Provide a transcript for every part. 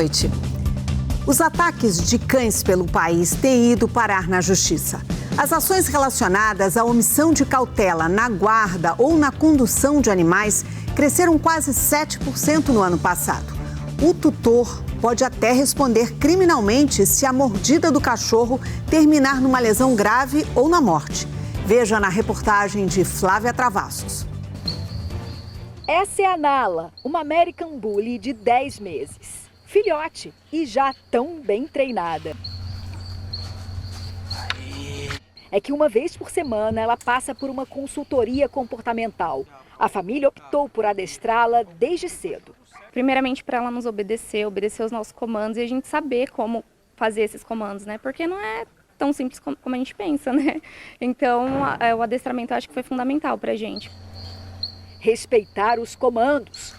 noite. Os ataques de cães pelo país têm ido parar na justiça. As ações relacionadas à omissão de cautela na guarda ou na condução de animais cresceram quase 7% no ano passado. O tutor pode até responder criminalmente se a mordida do cachorro terminar numa lesão grave ou na morte. Veja na reportagem de Flávia Travassos. Essa é a Nala, uma American Bully de 10 meses. Filhote e já tão bem treinada. É que uma vez por semana ela passa por uma consultoria comportamental. A família optou por adestrá-la desde cedo. Primeiramente para ela nos obedecer os nossos comandos e a gente saber como fazer esses comandos, né? Porque não é tão simples como a gente pensa, né? Então o adestramento eu acho que foi fundamental para a gente. Respeitar os comandos.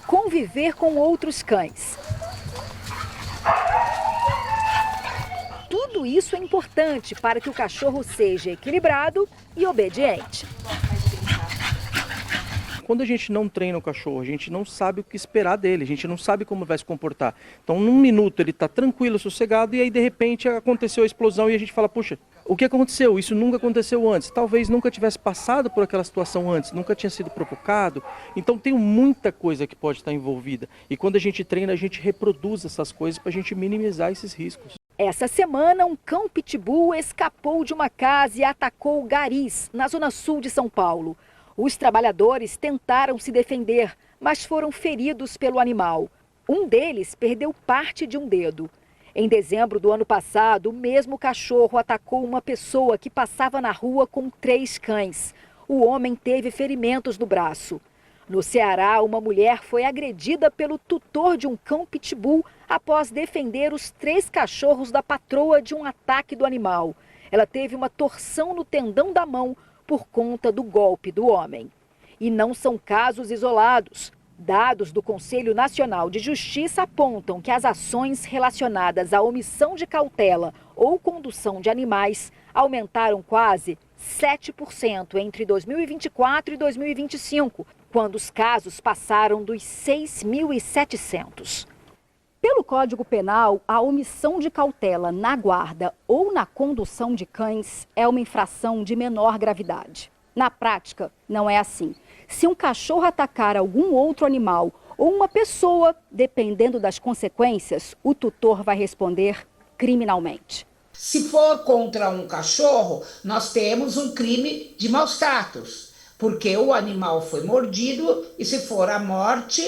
Conviver com outros cães. Tudo isso é importante para que o cachorro seja equilibrado e obediente. Quando a gente não treina o cachorro, a gente não sabe o que esperar dele, a gente não sabe como vai se comportar. Então, num minuto ele está tranquilo, sossegado, e aí de repente aconteceu a explosão e a gente fala, puxa, o que aconteceu? Isso nunca aconteceu antes. Talvez nunca tivesse passado por aquela situação antes, nunca tinha sido provocado. Então tem muita coisa que pode estar envolvida. E quando a gente treina, a gente reproduz essas coisas para a gente minimizar esses riscos. Essa semana, um cão pitbull escapou de uma casa e atacou garis, na zona sul de São Paulo. Os trabalhadores tentaram se defender, mas foram feridos pelo animal. Um deles perdeu parte de um dedo. Em dezembro do ano passado, o mesmo cachorro atacou uma pessoa que passava na rua com 3 cães. O homem teve ferimentos no braço. No Ceará, uma mulher foi agredida pelo tutor de um cão pitbull após defender os 3 cachorros da patroa de um ataque do animal. Ela teve uma torção no tendão da mão por conta do golpe do homem. E não são casos isolados. Dados do Conselho Nacional de Justiça apontam que as ações relacionadas à omissão de cautela ou condução de animais aumentaram quase 7% entre 2024 e 2025, quando os casos passaram dos 6.700. Pelo Código Penal, a omissão de cautela na guarda ou na condução de cães é uma infração de menor gravidade. Na prática, não é assim. Se um cachorro atacar algum outro animal ou uma pessoa, dependendo das consequências, o tutor vai responder criminalmente. Se for contra um cachorro, nós temos um crime de maus tratos, porque o animal foi mordido e se for a morte,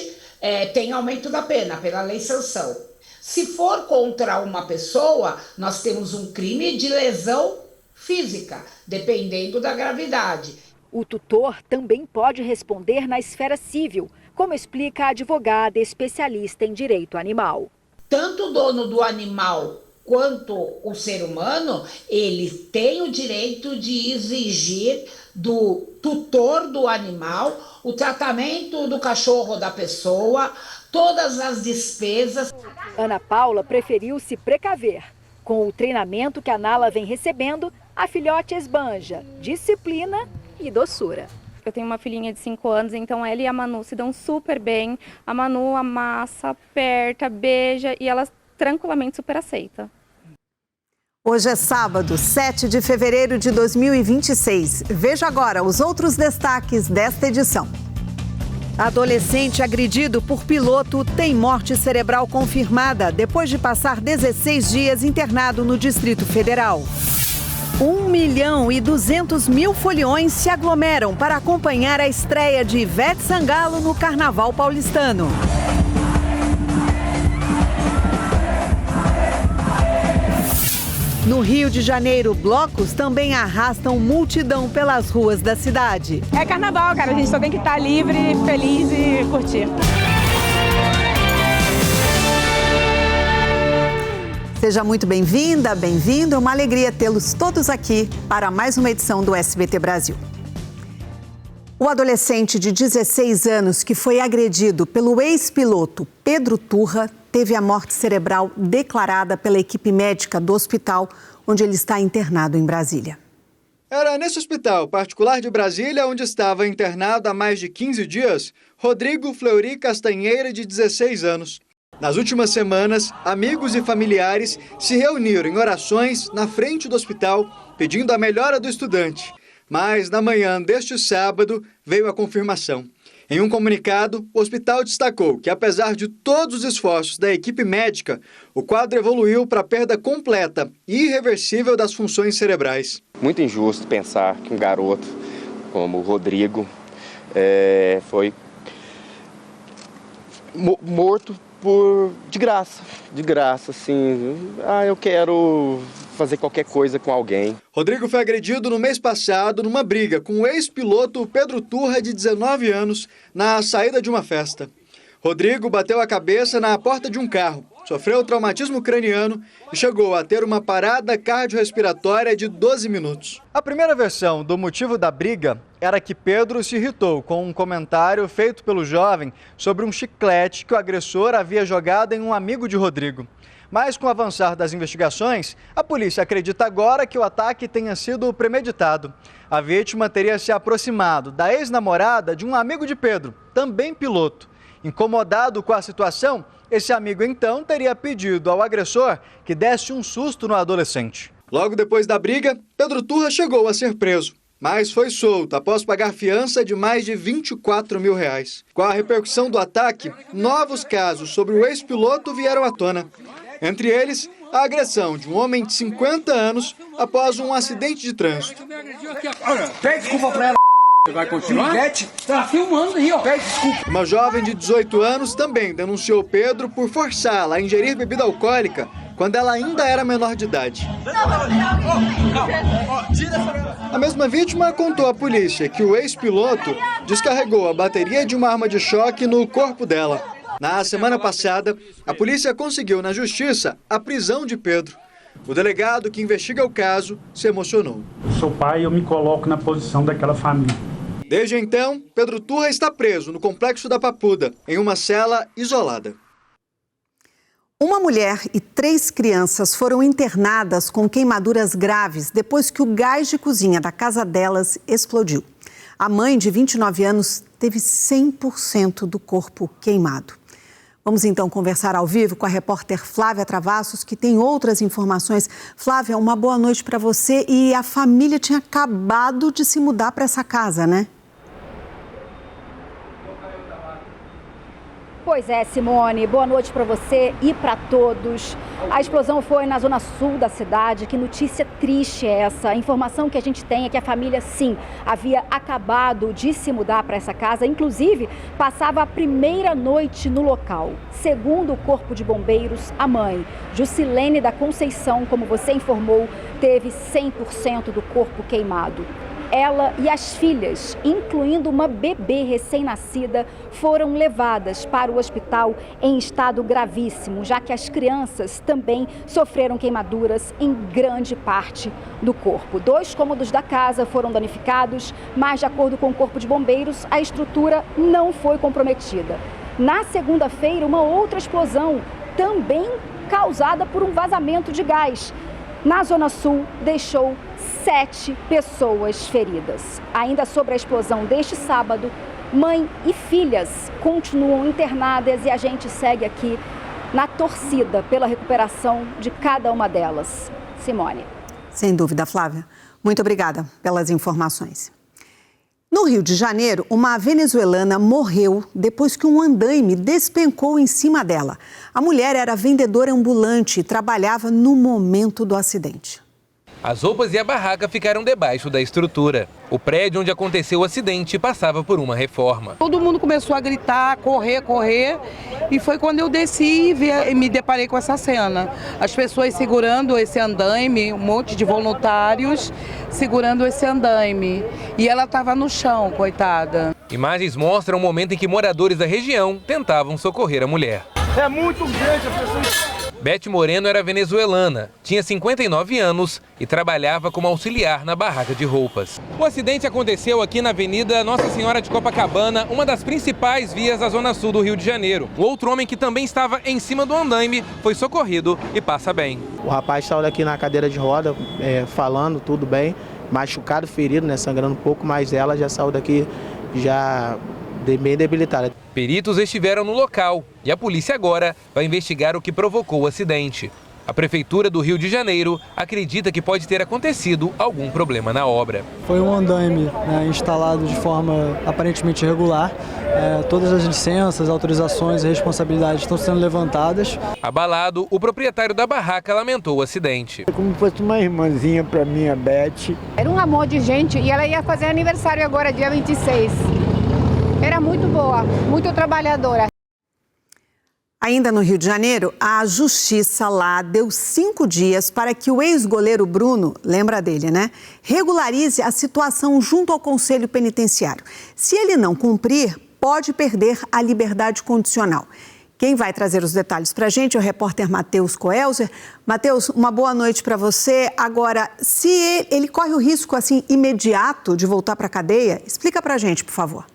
tem aumento da pena pela lei sanção. Se for contra uma pessoa, nós temos um crime de lesão física, dependendo da gravidade. O tutor também pode responder na esfera civil, como explica a advogada especialista em direito animal. Tanto o dono do animal quanto o ser humano, ele tem o direito de exigir do tutor do animal o tratamento do cachorro ou da pessoa, todas as despesas. Ana Paula preferiu se precaver. Com o treinamento que a Nala vem recebendo, a filhote esbanja disciplina e doçura. Eu tenho uma filhinha de 5 anos, então ela e a Manu se dão super bem. A Manu amassa, aperta, beija e ela tranquilamente super aceita. Hoje é sábado, 7 de fevereiro de 2026. Veja agora os outros destaques desta edição. Adolescente agredido por piloto tem morte cerebral confirmada depois de passar 16 dias internado no Distrito Federal. 1.200.000 foliões se aglomeram para acompanhar a estreia de Ivete Sangalo no Carnaval paulistano. No Rio de Janeiro, blocos também arrastam multidão pelas ruas da cidade. É carnaval, cara. A gente só tem que estar livre, feliz e curtir. Seja muito bem-vinda, bem-vindo. É uma alegria tê-los todos aqui para mais uma edição do SBT Brasil. O adolescente de 16 anos que foi agredido pelo ex-piloto Pedro Turra teve a morte cerebral declarada pela equipe médica do hospital onde ele está internado em Brasília. Era nesse hospital particular de Brasília, onde estava internado há mais de 15 dias, Rodrigo Fleury Castanheira, de 16 anos. Nas últimas semanas, amigos e familiares se reuniram em orações na frente do hospital, pedindo a melhora do estudante. Mas, na manhã deste sábado, veio a confirmação. Em um comunicado, o hospital destacou que, apesar de todos os esforços da equipe médica, o quadro evoluiu para a perda completa e irreversível das funções cerebrais. Muito injusto pensar que um garoto como o Rodrigo foi morto de graça, assim. Eu quero fazer qualquer coisa com alguém. Rodrigo foi agredido no mês passado numa briga com o ex-piloto Pedro Turra, de 19 anos, na saída de uma festa. Rodrigo bateu a cabeça na porta de um carro, sofreu traumatismo craniano e chegou a ter uma parada cardiorrespiratória de 12 minutos. A primeira versão do motivo da briga era que Pedro se irritou com um comentário feito pelo jovem sobre um chiclete que o agressor havia jogado em um amigo de Rodrigo. Mas com o avançar das investigações, a polícia acredita agora que o ataque tenha sido premeditado. A vítima teria se aproximado da ex-namorada de um amigo de Pedro, também piloto. Incomodado com a situação, esse amigo então teria pedido ao agressor que desse um susto no adolescente. Logo depois da briga, Pedro Turra chegou a ser preso, mas foi solto após pagar fiança de mais de R$24 mil. Com a repercussão do ataque, novos casos sobre o ex-piloto vieram à tona. Entre eles, a agressão de um homem de 50 anos após um acidente de trânsito. Pede desculpa pra ela. Vai continuar? Tá filmando aí, ó. Pede desculpa. Uma jovem de 18 anos também denunciou Pedro por forçá-la a ingerir bebida alcoólica quando ela ainda era menor de idade. A mesma vítima contou à polícia que o ex-piloto descarregou a bateria de uma arma de choque no corpo dela. Na semana passada, a polícia conseguiu na justiça a prisão de Pedro. O delegado que investiga o caso se emocionou. Sou pai e eu me coloco na posição daquela família. Desde então, Pedro Turra está preso no Complexo da Papuda, em uma cela isolada. Uma mulher e 3 crianças foram internadas com queimaduras graves depois que o gás de cozinha da casa delas explodiu. A mãe, de 29 anos, teve 100% do corpo queimado. Vamos então conversar ao vivo com a repórter Flávia Travassos, que tem outras informações. Flávia, uma boa noite para você. E a família tinha acabado de se mudar para essa casa, né? Pois é, Simone, boa noite para você e para todos. A explosão foi na zona sul da cidade. Que notícia triste é essa? A informação que a gente tem é que a família, sim, havia acabado de se mudar para essa casa. Inclusive, passava a primeira noite no local. Segundo o Corpo de Bombeiros, a mãe, Jusilene da Conceição, como você informou, teve 100% do corpo queimado. Ela e as filhas, incluindo uma bebê recém-nascida, foram levadas para o hospital em estado gravíssimo, já que as crianças também sofreram queimaduras em grande parte do corpo. 2 cômodos da casa foram danificados, mas, de acordo com o Corpo de Bombeiros, a estrutura não foi comprometida. Na segunda-feira, uma outra explosão, também causada por um vazamento de gás, na Zona Sul, deixou 7 pessoas feridas. Ainda sobre a explosão deste sábado, mãe e filhas continuam internadas e a gente segue aqui na torcida pela recuperação de cada uma delas. Simone. Sem dúvida, Flávia. Muito obrigada pelas informações. No Rio de Janeiro, uma venezuelana morreu depois que um andaime despencou em cima dela. A mulher era vendedora ambulante e trabalhava no momento do acidente. As roupas e a barraca ficaram debaixo da estrutura. O prédio onde aconteceu o acidente passava por uma reforma. Todo mundo começou a gritar, correr, e foi quando eu desci e me deparei com essa cena. As pessoas segurando esse andaime, um monte de voluntários segurando esse andaime. E ela estava no chão, coitada. Imagens mostram o momento em que moradores da região tentavam socorrer a mulher. É muito grande a pessoa. Beth Moreno era venezuelana, tinha 59 anos e trabalhava como auxiliar na barraca de roupas. O acidente aconteceu aqui na Avenida Nossa Senhora de Copacabana, uma das principais vias da Zona Sul do Rio de Janeiro. O outro homem, que também estava em cima do andaime, foi socorrido e passa bem. O rapaz saiu daqui na cadeira de roda, falando tudo bem, machucado, ferido, né, sangrando um pouco, mas ela já saiu daqui já bem debilitada. Peritos estiveram no local e a polícia agora vai investigar o que provocou o acidente. A Prefeitura do Rio de Janeiro acredita que pode ter acontecido algum problema na obra. Foi um andaime, né, instalado de forma aparentemente irregular. Todas as licenças, autorizações e responsabilidades estão sendo levantadas. Abalado, o proprietário da barraca lamentou o acidente. Como se fosse uma irmãzinha para mim, a Beth. Era um amor de gente e ela ia fazer aniversário agora, dia 26. Era muito boa, muito trabalhadora. Ainda no Rio de Janeiro, a justiça lá deu 5 dias para que o ex-goleiro Bruno, lembra dele, né? Regularize a situação junto ao Conselho Penitenciário. Se ele não cumprir, pode perder a liberdade condicional. Quem vai trazer os detalhes para a gente é o repórter Matheus Coelzer. Matheus, uma boa noite para você. Agora, se ele corre o risco assim imediato de voltar para a cadeia, explica para a gente, por favor.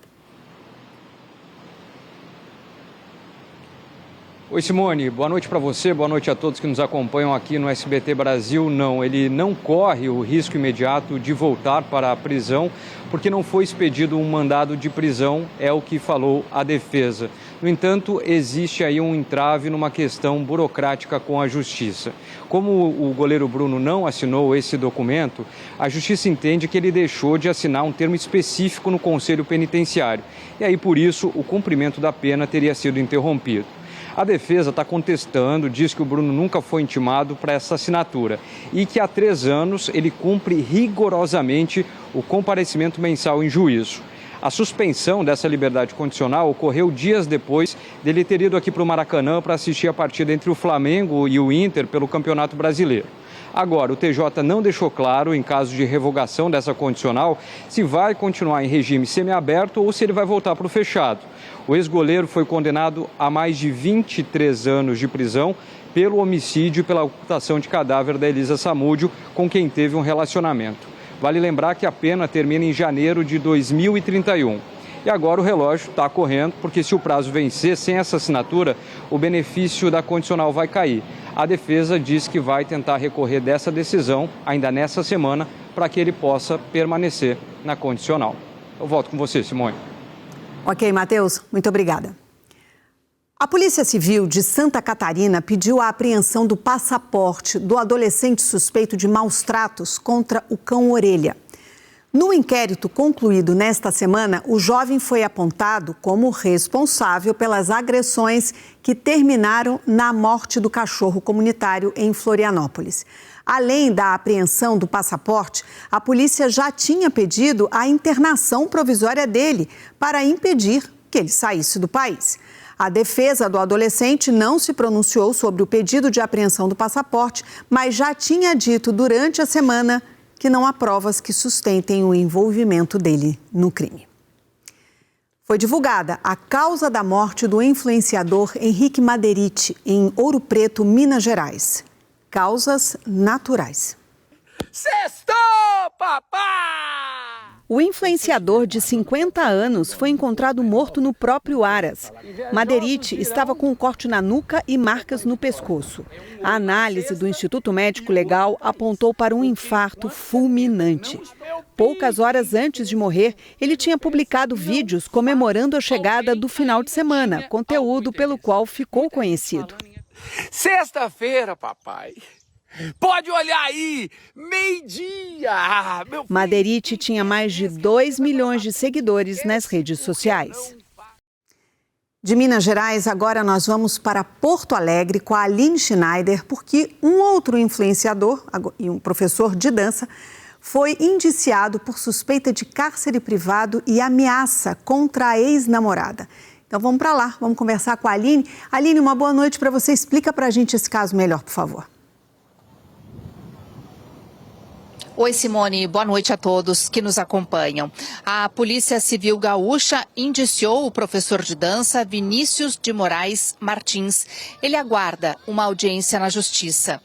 Oi, Simone, boa noite para você, boa noite a todos que nos acompanham aqui no SBT Brasil. Não, ele não corre o risco imediato de voltar para a prisão, porque não foi expedido um mandado de prisão, é o que falou a defesa. No entanto, existe aí um entrave numa questão burocrática com a Justiça. Como o goleiro Bruno não assinou esse documento, a Justiça entende que ele deixou de assinar um termo específico no Conselho Penitenciário. E aí, por isso, o cumprimento da pena teria sido interrompido. A defesa está contestando, diz que o Bruno nunca foi intimado para essa assinatura e que há 3 anos ele cumpre rigorosamente o comparecimento mensal em juízo. A suspensão dessa liberdade condicional ocorreu dias depois dele ter ido aqui para o Maracanã para assistir a partida entre o Flamengo e o Inter pelo Campeonato Brasileiro. Agora, o TJ não deixou claro, em caso de revogação dessa condicional, se vai continuar em regime semiaberto ou se ele vai voltar para o fechado. O ex-goleiro foi condenado a mais de 23 anos de prisão pelo homicídio e pela ocultação de cadáver da Elisa Samúdio, com quem teve um relacionamento. Vale lembrar que a pena termina em janeiro de 2031. E agora o relógio está correndo, porque se o prazo vencer sem essa assinatura, o benefício da condicional vai cair. A defesa diz que vai tentar recorrer dessa decisão ainda nessa semana para que ele possa permanecer na condicional. Eu volto com você, Simone. Ok, Matheus, muito obrigada. A Polícia Civil de Santa Catarina pediu a apreensão do passaporte do adolescente suspeito de maus tratos contra o cão Orelha. No inquérito concluído nesta semana, o jovem foi apontado como responsável pelas agressões que terminaram na morte do cachorro comunitário em Florianópolis. Além da apreensão do passaporte, a polícia já tinha pedido a internação provisória dele para impedir que ele saísse do país. A defesa do adolescente não se pronunciou sobre o pedido de apreensão do passaporte, mas já tinha dito durante a semana que não há provas que sustentem o envolvimento dele no crime. Foi divulgada a causa da morte do influenciador Henrique Maderiti, em Ouro Preto, Minas Gerais. Causas naturais. Sextou, papai! O influenciador de 50 anos foi encontrado morto no próprio Aras. Maderiti estava com um corte na nuca e marcas no pescoço. A análise do Instituto Médico Legal apontou para um infarto fulminante. Poucas horas antes de morrer, ele tinha publicado vídeos comemorando a chegada do final de semana, conteúdo pelo qual ficou conhecido. Sexta-feira, papai. Pode olhar aí, meio-dia. Maderiti tinha mais de 2 milhões de seguidores nas redes sociais. De Minas Gerais, agora nós vamos para Porto Alegre com a Aline Schneider, porque um outro influenciador e um professor de dança foi indiciado por suspeita de cárcere privado e ameaça contra a ex-namorada. Então vamos para lá, vamos conversar com a Aline. Aline, uma boa noite para você. Explica para a gente esse caso melhor, por favor. Oi, Simone. Boa noite a todos que nos acompanham. A Polícia Civil Gaúcha indiciou o professor de dança Vinícius de Moraes Martins. Ele aguarda uma audiência na Justiça.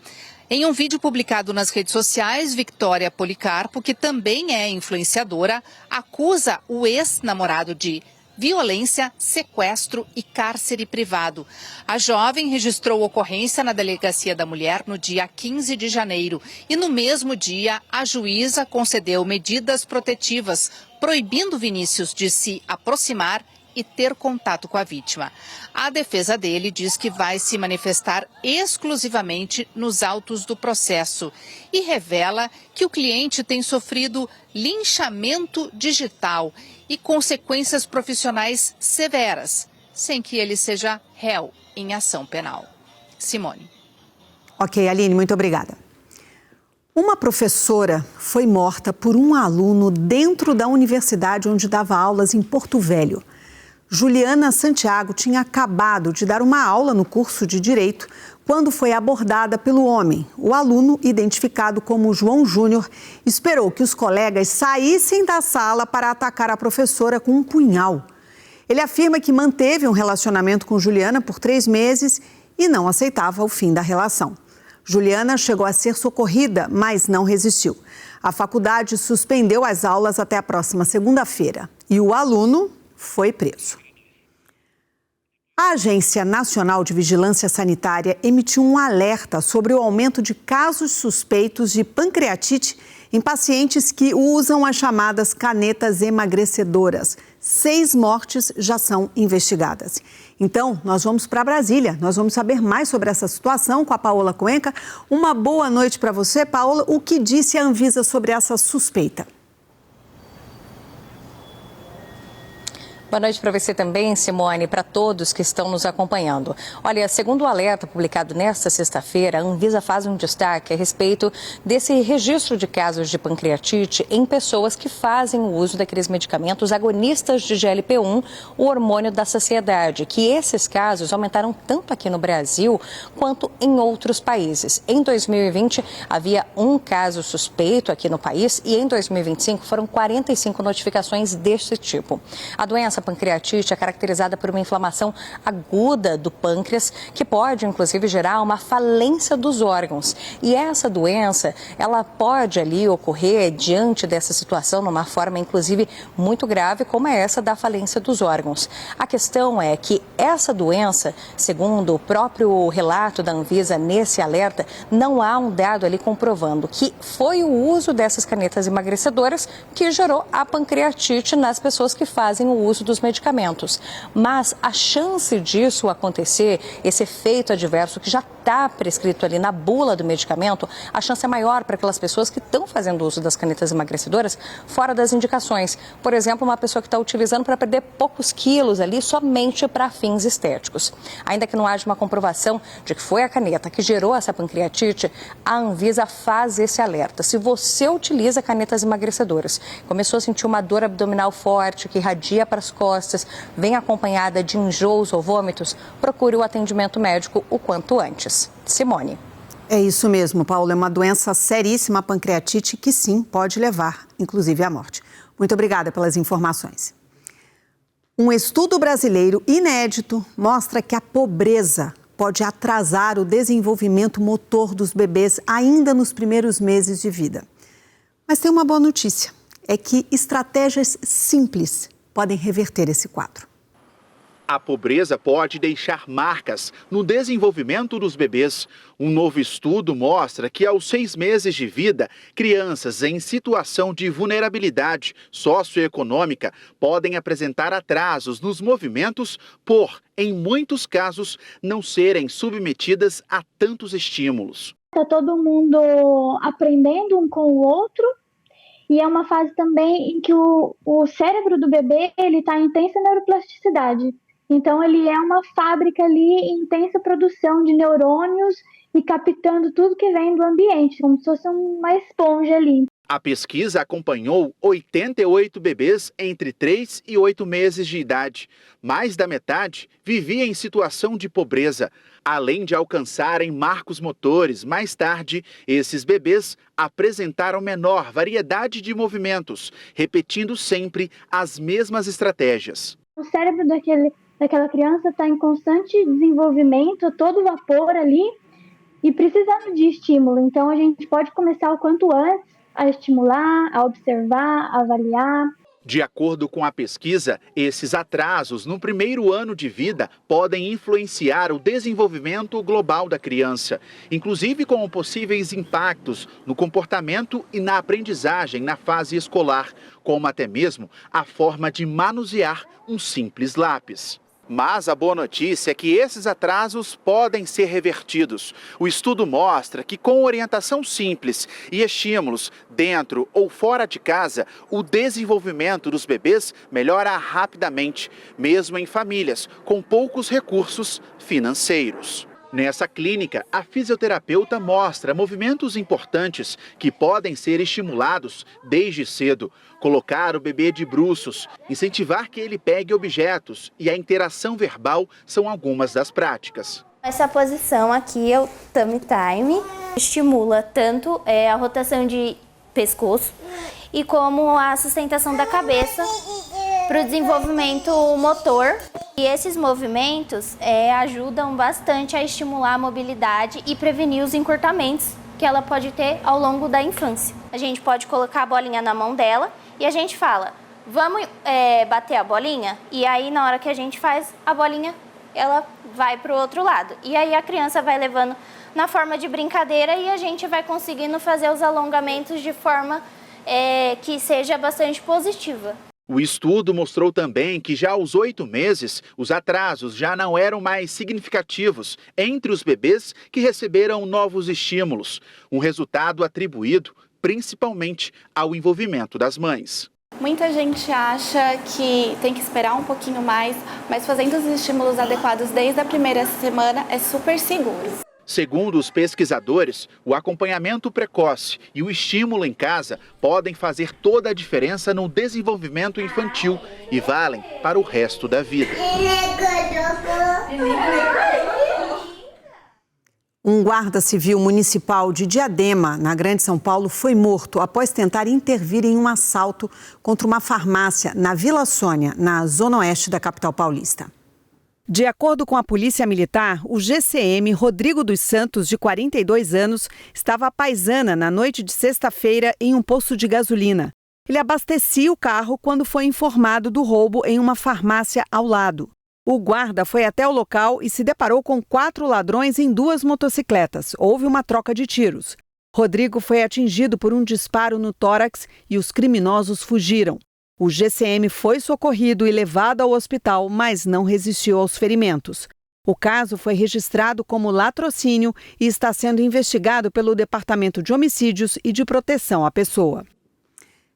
Em um vídeo publicado nas redes sociais, Victoria Policarpo, que também é influenciadora, acusa o ex-namorado de violência, sequestro e cárcere privado. A jovem registrou ocorrência na Delegacia da Mulher no dia 15 de janeiro e no mesmo dia a juíza concedeu medidas protetivas, proibindo Vinícius de se aproximar e ter contato com a vítima. A defesa dele diz que vai se manifestar exclusivamente nos autos do processo e revela que o cliente tem sofrido linchamento digital e consequências profissionais severas, sem que ele seja réu em ação penal. Simone. Ok, Aline, muito obrigada. Uma professora foi morta por um aluno dentro da universidade onde dava aulas em Porto Velho. Juliana Santiago tinha acabado de dar uma aula no curso de Direito quando foi abordada pelo homem. O aluno, identificado como João Júnior, esperou que os colegas saíssem da sala para atacar a professora com um punhal. Ele afirma que manteve um relacionamento com Juliana por 3 meses e não aceitava o fim da relação. Juliana chegou a ser socorrida, mas não resistiu. A faculdade suspendeu as aulas até a próxima segunda-feira e o aluno foi preso. A Agência Nacional de Vigilância Sanitária emitiu um alerta sobre o aumento de casos suspeitos de pancreatite em pacientes que usam as chamadas canetas emagrecedoras. 6 mortes já são investigadas. Então, nós vamos para Brasília. Nós vamos saber mais sobre essa situação com a Paola Cuenca. Uma boa noite para você, Paola. O que disse a Anvisa sobre essa suspeita? Boa noite para você também, Simone, para todos que estão nos acompanhando. Olha, segundo o alerta publicado nesta sexta-feira, a Anvisa faz um destaque a respeito desse registro de casos de pancreatite em pessoas que fazem o uso daqueles medicamentos agonistas de GLP-1, o hormônio da saciedade, que esses casos aumentaram tanto aqui no Brasil quanto em outros países. Em 2020, havia 1 caso suspeito aqui no país e em 2025 foram 45 notificações desse tipo. A doença pancreatite é caracterizada por uma inflamação aguda do pâncreas, que pode, inclusive, gerar uma falência dos órgãos. E essa doença, ela pode ali ocorrer diante dessa situação, numa forma, inclusive, muito grave, como é essa da falência dos órgãos. A questão é que essa doença, segundo o próprio relato da Anvisa nesse alerta, não há um dado ali comprovando que foi o uso dessas canetas emagrecedoras que gerou a pancreatite nas pessoas que fazem o uso dos medicamentos. Mas a chance disso acontecer, esse efeito adverso que já está prescrito ali na bula do medicamento, a chance é maior para aquelas pessoas que estão fazendo uso das canetas emagrecedoras fora das indicações. Por exemplo, uma pessoa que está utilizando para perder poucos quilos ali somente para fins estéticos. Ainda que não haja uma comprovação de que foi a caneta que gerou essa pancreatite, a Anvisa faz esse alerta. Se você utiliza canetas emagrecedoras, começou a sentir uma dor abdominal forte que irradia para as costas, vem acompanhada de enjoos ou vômitos, procure o atendimento médico o quanto antes. Simone. É isso mesmo, Paulo. É uma doença seríssima, a pancreatite, que sim, pode levar, inclusive, à morte. Muito obrigada pelas informações. Um estudo brasileiro inédito mostra que a pobreza pode atrasar o desenvolvimento motor dos bebês ainda nos primeiros meses de vida. Mas tem uma boa notícia, é que estratégias simples podem reverter esse quadro. A pobreza pode deixar marcas no desenvolvimento dos bebês. Um novo estudo mostra que aos 6 meses de vida, crianças em situação de vulnerabilidade socioeconômica podem apresentar atrasos nos movimentos por, em muitos casos, não serem submetidas a tantos estímulos. Está todo mundo aprendendo um com o outro. E é uma fase também em que o cérebro do bebê está em intensa neuroplasticidade. Então, ele é uma fábrica ali em intensa produção de neurônios e captando tudo que vem do ambiente, como se fosse uma esponja ali. A pesquisa acompanhou 88 bebês entre 3 e 8 meses de idade. Mais da metade vivia em situação de pobreza. Além de alcançarem marcos motores, mais tarde, esses bebês apresentaram menor variedade de movimentos, repetindo sempre as mesmas estratégias. O cérebro daquela criança está em constante desenvolvimento, a todo vapor ali, e precisando de estímulo. Então, a gente pode começar o quanto antes a estimular, a observar, a avaliar. De acordo com a pesquisa, esses atrasos no primeiro ano de vida podem influenciar o desenvolvimento global da criança, inclusive com possíveis impactos no comportamento e na aprendizagem na fase escolar, como até mesmo a forma de manusear um simples lápis. Mas a boa notícia é que esses atrasos podem ser revertidos. O estudo mostra que com orientação simples e estímulos dentro ou fora de casa, o desenvolvimento dos bebês melhora rapidamente, mesmo em famílias com poucos recursos financeiros. Nessa clínica, a fisioterapeuta mostra movimentos importantes que podem ser estimulados desde cedo. Colocar o bebê de bruços, incentivar que ele pegue objetos e a interação verbal são algumas das práticas. Essa posição aqui é o tummy time, estimula tanto a rotação de pescoço e como a sustentação da cabeça para o desenvolvimento motor. E esses movimentos ajudam bastante a estimular a mobilidade e prevenir os encurtamentos que ela pode ter ao longo da infância. A gente pode colocar a bolinha na mão dela e a gente fala, vamos bater a bolinha? E aí na hora que a gente faz, a bolinha ela vai para o outro lado. E aí a criança vai levando na forma de brincadeira e a gente vai conseguindo fazer os alongamentos de forma que seja bastante positiva. O estudo mostrou também que já aos 8 meses, os atrasos já não eram mais significativos entre os bebês que receberam novos estímulos, um resultado atribuído principalmente ao envolvimento das mães. Muita gente acha que tem que esperar um pouquinho mais, mas fazendo os estímulos adequados desde a primeira semana é super seguro. Segundo os pesquisadores, o acompanhamento precoce e o estímulo em casa podem fazer toda a diferença no desenvolvimento infantil e valem para o resto da vida. Um guarda civil municipal de Diadema, na Grande São Paulo, foi morto após tentar intervir em um assalto contra uma farmácia na Vila Sônia, na zona oeste da capital paulista. De acordo com a Polícia Militar, o GCM Rodrigo dos Santos, de 42 anos, estava à paisana na noite de sexta-feira em um posto de gasolina. Ele abastecia o carro quando foi informado do roubo em uma farmácia ao lado. O guarda foi até o local e se deparou com 4 ladrões em 2 motocicletas. Houve uma troca de tiros. Rodrigo foi atingido por um disparo no tórax e os criminosos fugiram. O GCM foi socorrido e levado ao hospital, mas não resistiu aos ferimentos. O caso foi registrado como latrocínio e está sendo investigado pelo Departamento de Homicídios e de Proteção à Pessoa.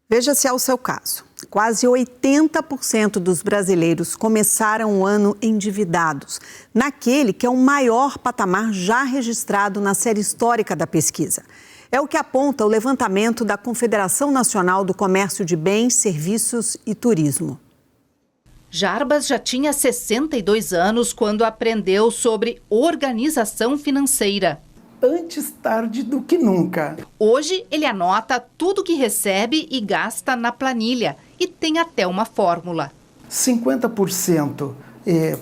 Veja se é o seu caso. Quase 80% dos brasileiros começaram o ano endividados, naquele que é o maior patamar já registrado na série histórica da pesquisa. É o que aponta o levantamento da Confederação Nacional do Comércio de Bens, Serviços e Turismo. Jarbas já tinha 62 anos quando aprendeu sobre organização financeira. Antes tarde do que nunca. Hoje ele anota tudo que recebe e gasta na planilha e tem até uma fórmula. 50%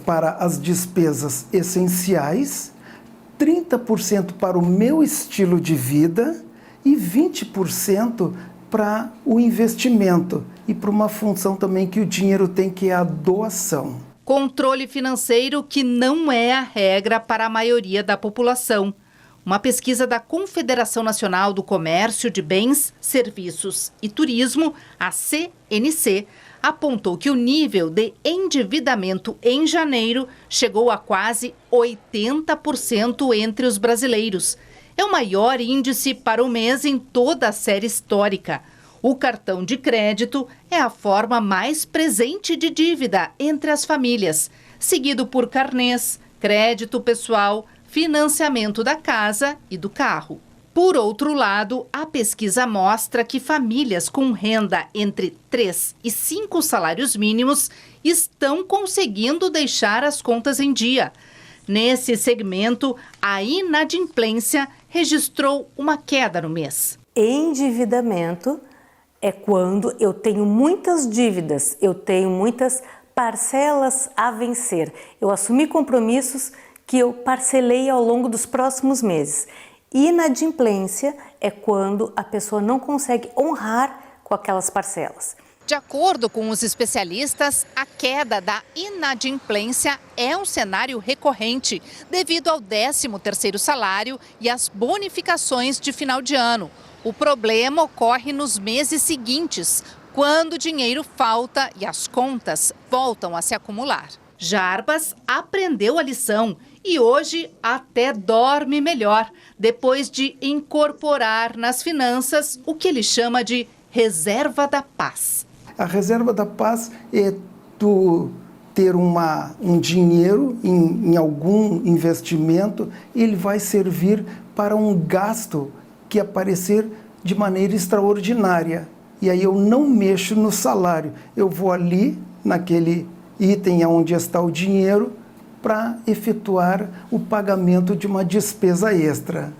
para as despesas essenciais, 30% para o meu estilo de vida e 20% para o investimento e para uma função também que o dinheiro tem, que é a doação. Controle financeiro que não é a regra para a maioria da população. Uma pesquisa da Confederação Nacional do Comércio de Bens, Serviços e Turismo, a CNC, apontou que o nível de endividamento em janeiro chegou a quase 80% entre os brasileiros. É o maior índice para o mês em toda a série histórica. O cartão de crédito é a forma mais presente de dívida entre as famílias, seguido por carnês, crédito pessoal, financiamento da casa e do carro. Por outro lado, a pesquisa mostra que famílias com renda entre 3 e 5 salários mínimos estão conseguindo deixar as contas em dia. Nesse segmento, a inadimplência registrou uma queda no mês. Endividamento é quando eu tenho muitas dívidas, eu tenho muitas parcelas a vencer. Eu assumi compromissos que eu parcelei ao longo dos próximos meses. Inadimplência é quando a pessoa não consegue honrar com aquelas parcelas. De acordo com os especialistas, a queda da inadimplência é um cenário recorrente devido ao 13º salário e às bonificações de final de ano. O problema ocorre nos meses seguintes, quando o dinheiro falta e as contas voltam a se acumular. Jarbas aprendeu a lição e hoje até dorme melhor, depois de incorporar nas finanças o que ele chama de reserva da paz. A reserva da paz é tu ter um dinheiro em algum investimento, ele vai servir para um gasto que aparecer de maneira extraordinária. E aí eu não mexo no salário, eu vou ali naquele item onde está o dinheiro para efetuar o pagamento de uma despesa extra.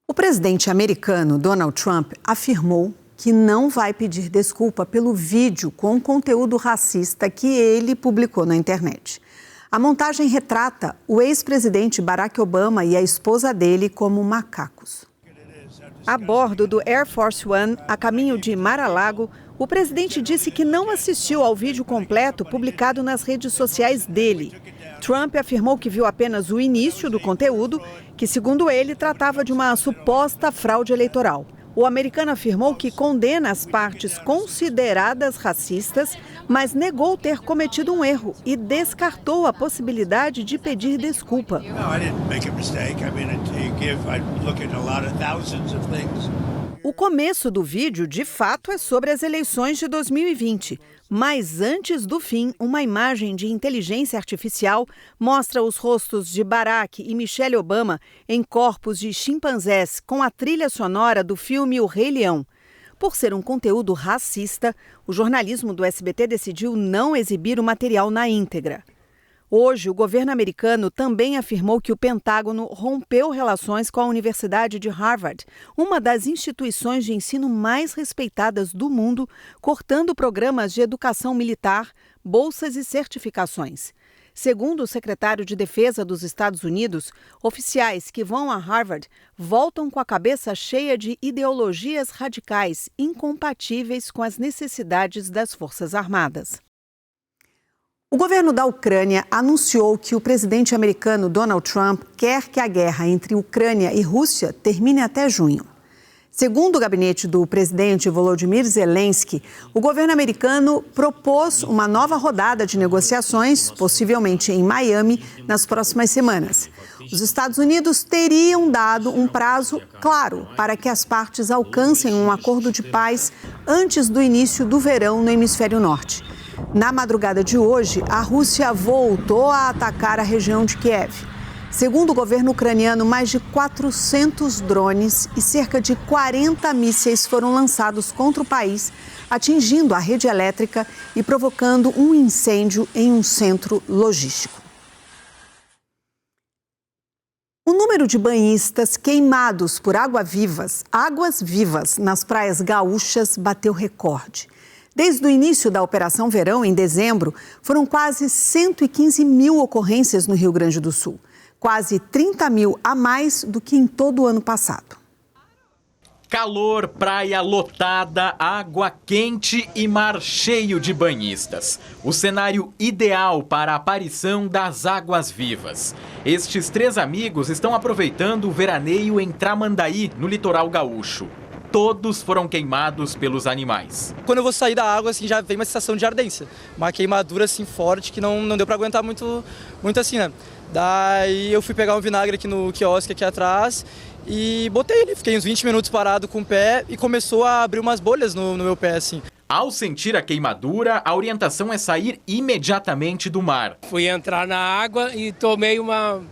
O presidente americano Donald Trump afirmou que não vai pedir desculpa pelo vídeo com conteúdo racista que ele publicou na internet. A montagem retrata o ex-presidente Barack Obama e a esposa dele como macacos. A bordo do Air Force One, a caminho de Mar-a-Lago, o presidente disse que não assistiu ao vídeo completo publicado nas redes sociais dele. Trump afirmou que viu apenas o início do conteúdo, que, segundo ele, tratava de uma suposta fraude eleitoral. O americano afirmou que condena as partes consideradas racistas, mas negou ter cometido um erro e descartou a possibilidade de pedir desculpa. O começo do vídeo, de fato, é sobre as eleições de 2020. Mas antes do fim, uma imagem de inteligência artificial mostra os rostos de Barack e Michelle Obama em corpos de chimpanzés com a trilha sonora do filme O Rei Leão. Por ser um conteúdo racista, o jornalismo do SBT decidiu não exibir o material na íntegra. Hoje, o governo americano também afirmou que o Pentágono rompeu relações com a Universidade de Harvard, uma das instituições de ensino mais respeitadas do mundo, cortando programas de educação militar, bolsas e certificações. Segundo o secretário de Defesa dos Estados Unidos, oficiais que vão a Harvard voltam com a cabeça cheia de ideologias radicais incompatíveis com as necessidades das Forças Armadas. O governo da Ucrânia anunciou que o presidente americano Donald Trump quer que a guerra entre Ucrânia e Rússia termine até junho. Segundo o gabinete do presidente Volodymyr Zelensky, o governo americano propôs uma nova rodada de negociações, possivelmente em Miami, nas próximas semanas. Os Estados Unidos teriam dado um prazo claro para que as partes alcancem um acordo de paz antes do início do verão no hemisfério norte. Na madrugada de hoje, a Rússia voltou a atacar a região de Kiev. Segundo o governo ucraniano, mais de 400 drones e cerca de 40 mísseis foram lançados contra o país, atingindo a rede elétrica e provocando um incêndio em um centro logístico. O número de banhistas queimados por águas vivas nas praias gaúchas bateu recorde. Desde o início da Operação Verão, em dezembro, foram quase 115 mil ocorrências no Rio Grande do Sul. Quase 30 mil a mais do que em todo o ano passado. Calor, praia lotada, água quente e mar cheio de banhistas. O cenário ideal para a aparição das águas vivas. Estes 3 amigos estão aproveitando o veraneio em Tramandaí, no litoral gaúcho. Todos foram queimados pelos animais. Quando eu vou sair da água, assim, já vem uma sensação de ardência. Uma queimadura assim forte que não deu para aguentar muito assim, né? Daí eu fui pegar um vinagre aqui no quiosque aqui atrás e botei ele. Fiquei uns 20 minutos parado com o pé e começou a abrir umas bolhas no meu pé, assim. Ao sentir a queimadura, a orientação é sair imediatamente do mar. Fui entrar na água e tomei uma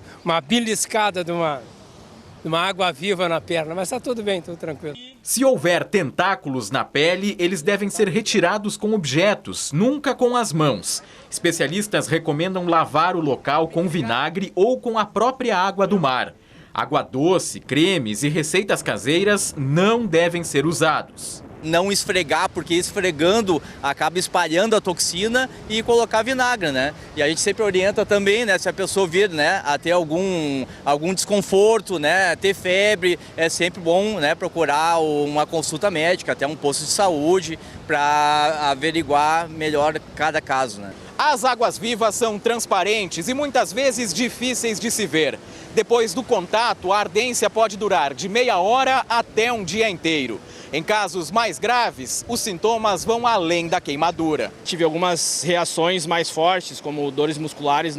beliscada de uma água viva na perna, mas está tudo bem, tudo tranquilo. Se houver tentáculos na pele, eles devem ser retirados com objetos, nunca com as mãos. Especialistas recomendam lavar o local com vinagre ou com a própria água do mar. Água doce, cremes e receitas caseiras não devem ser usados. não esfregar, porque esfregando acaba espalhando a toxina, e colocar vinagre, né? E a gente sempre orienta também, né, se a pessoa vir, né, a ter algum desconforto, né, ter febre, é sempre bom, né, procurar uma consulta médica, até um posto de saúde, para averiguar melhor cada caso, né? As águas-vivas são transparentes e muitas vezes difíceis de se ver. Depois do contato, a ardência pode durar de meia hora até um dia inteiro. Em casos mais graves, os sintomas vão além da queimadura. Tive algumas reações mais fortes, como dores musculares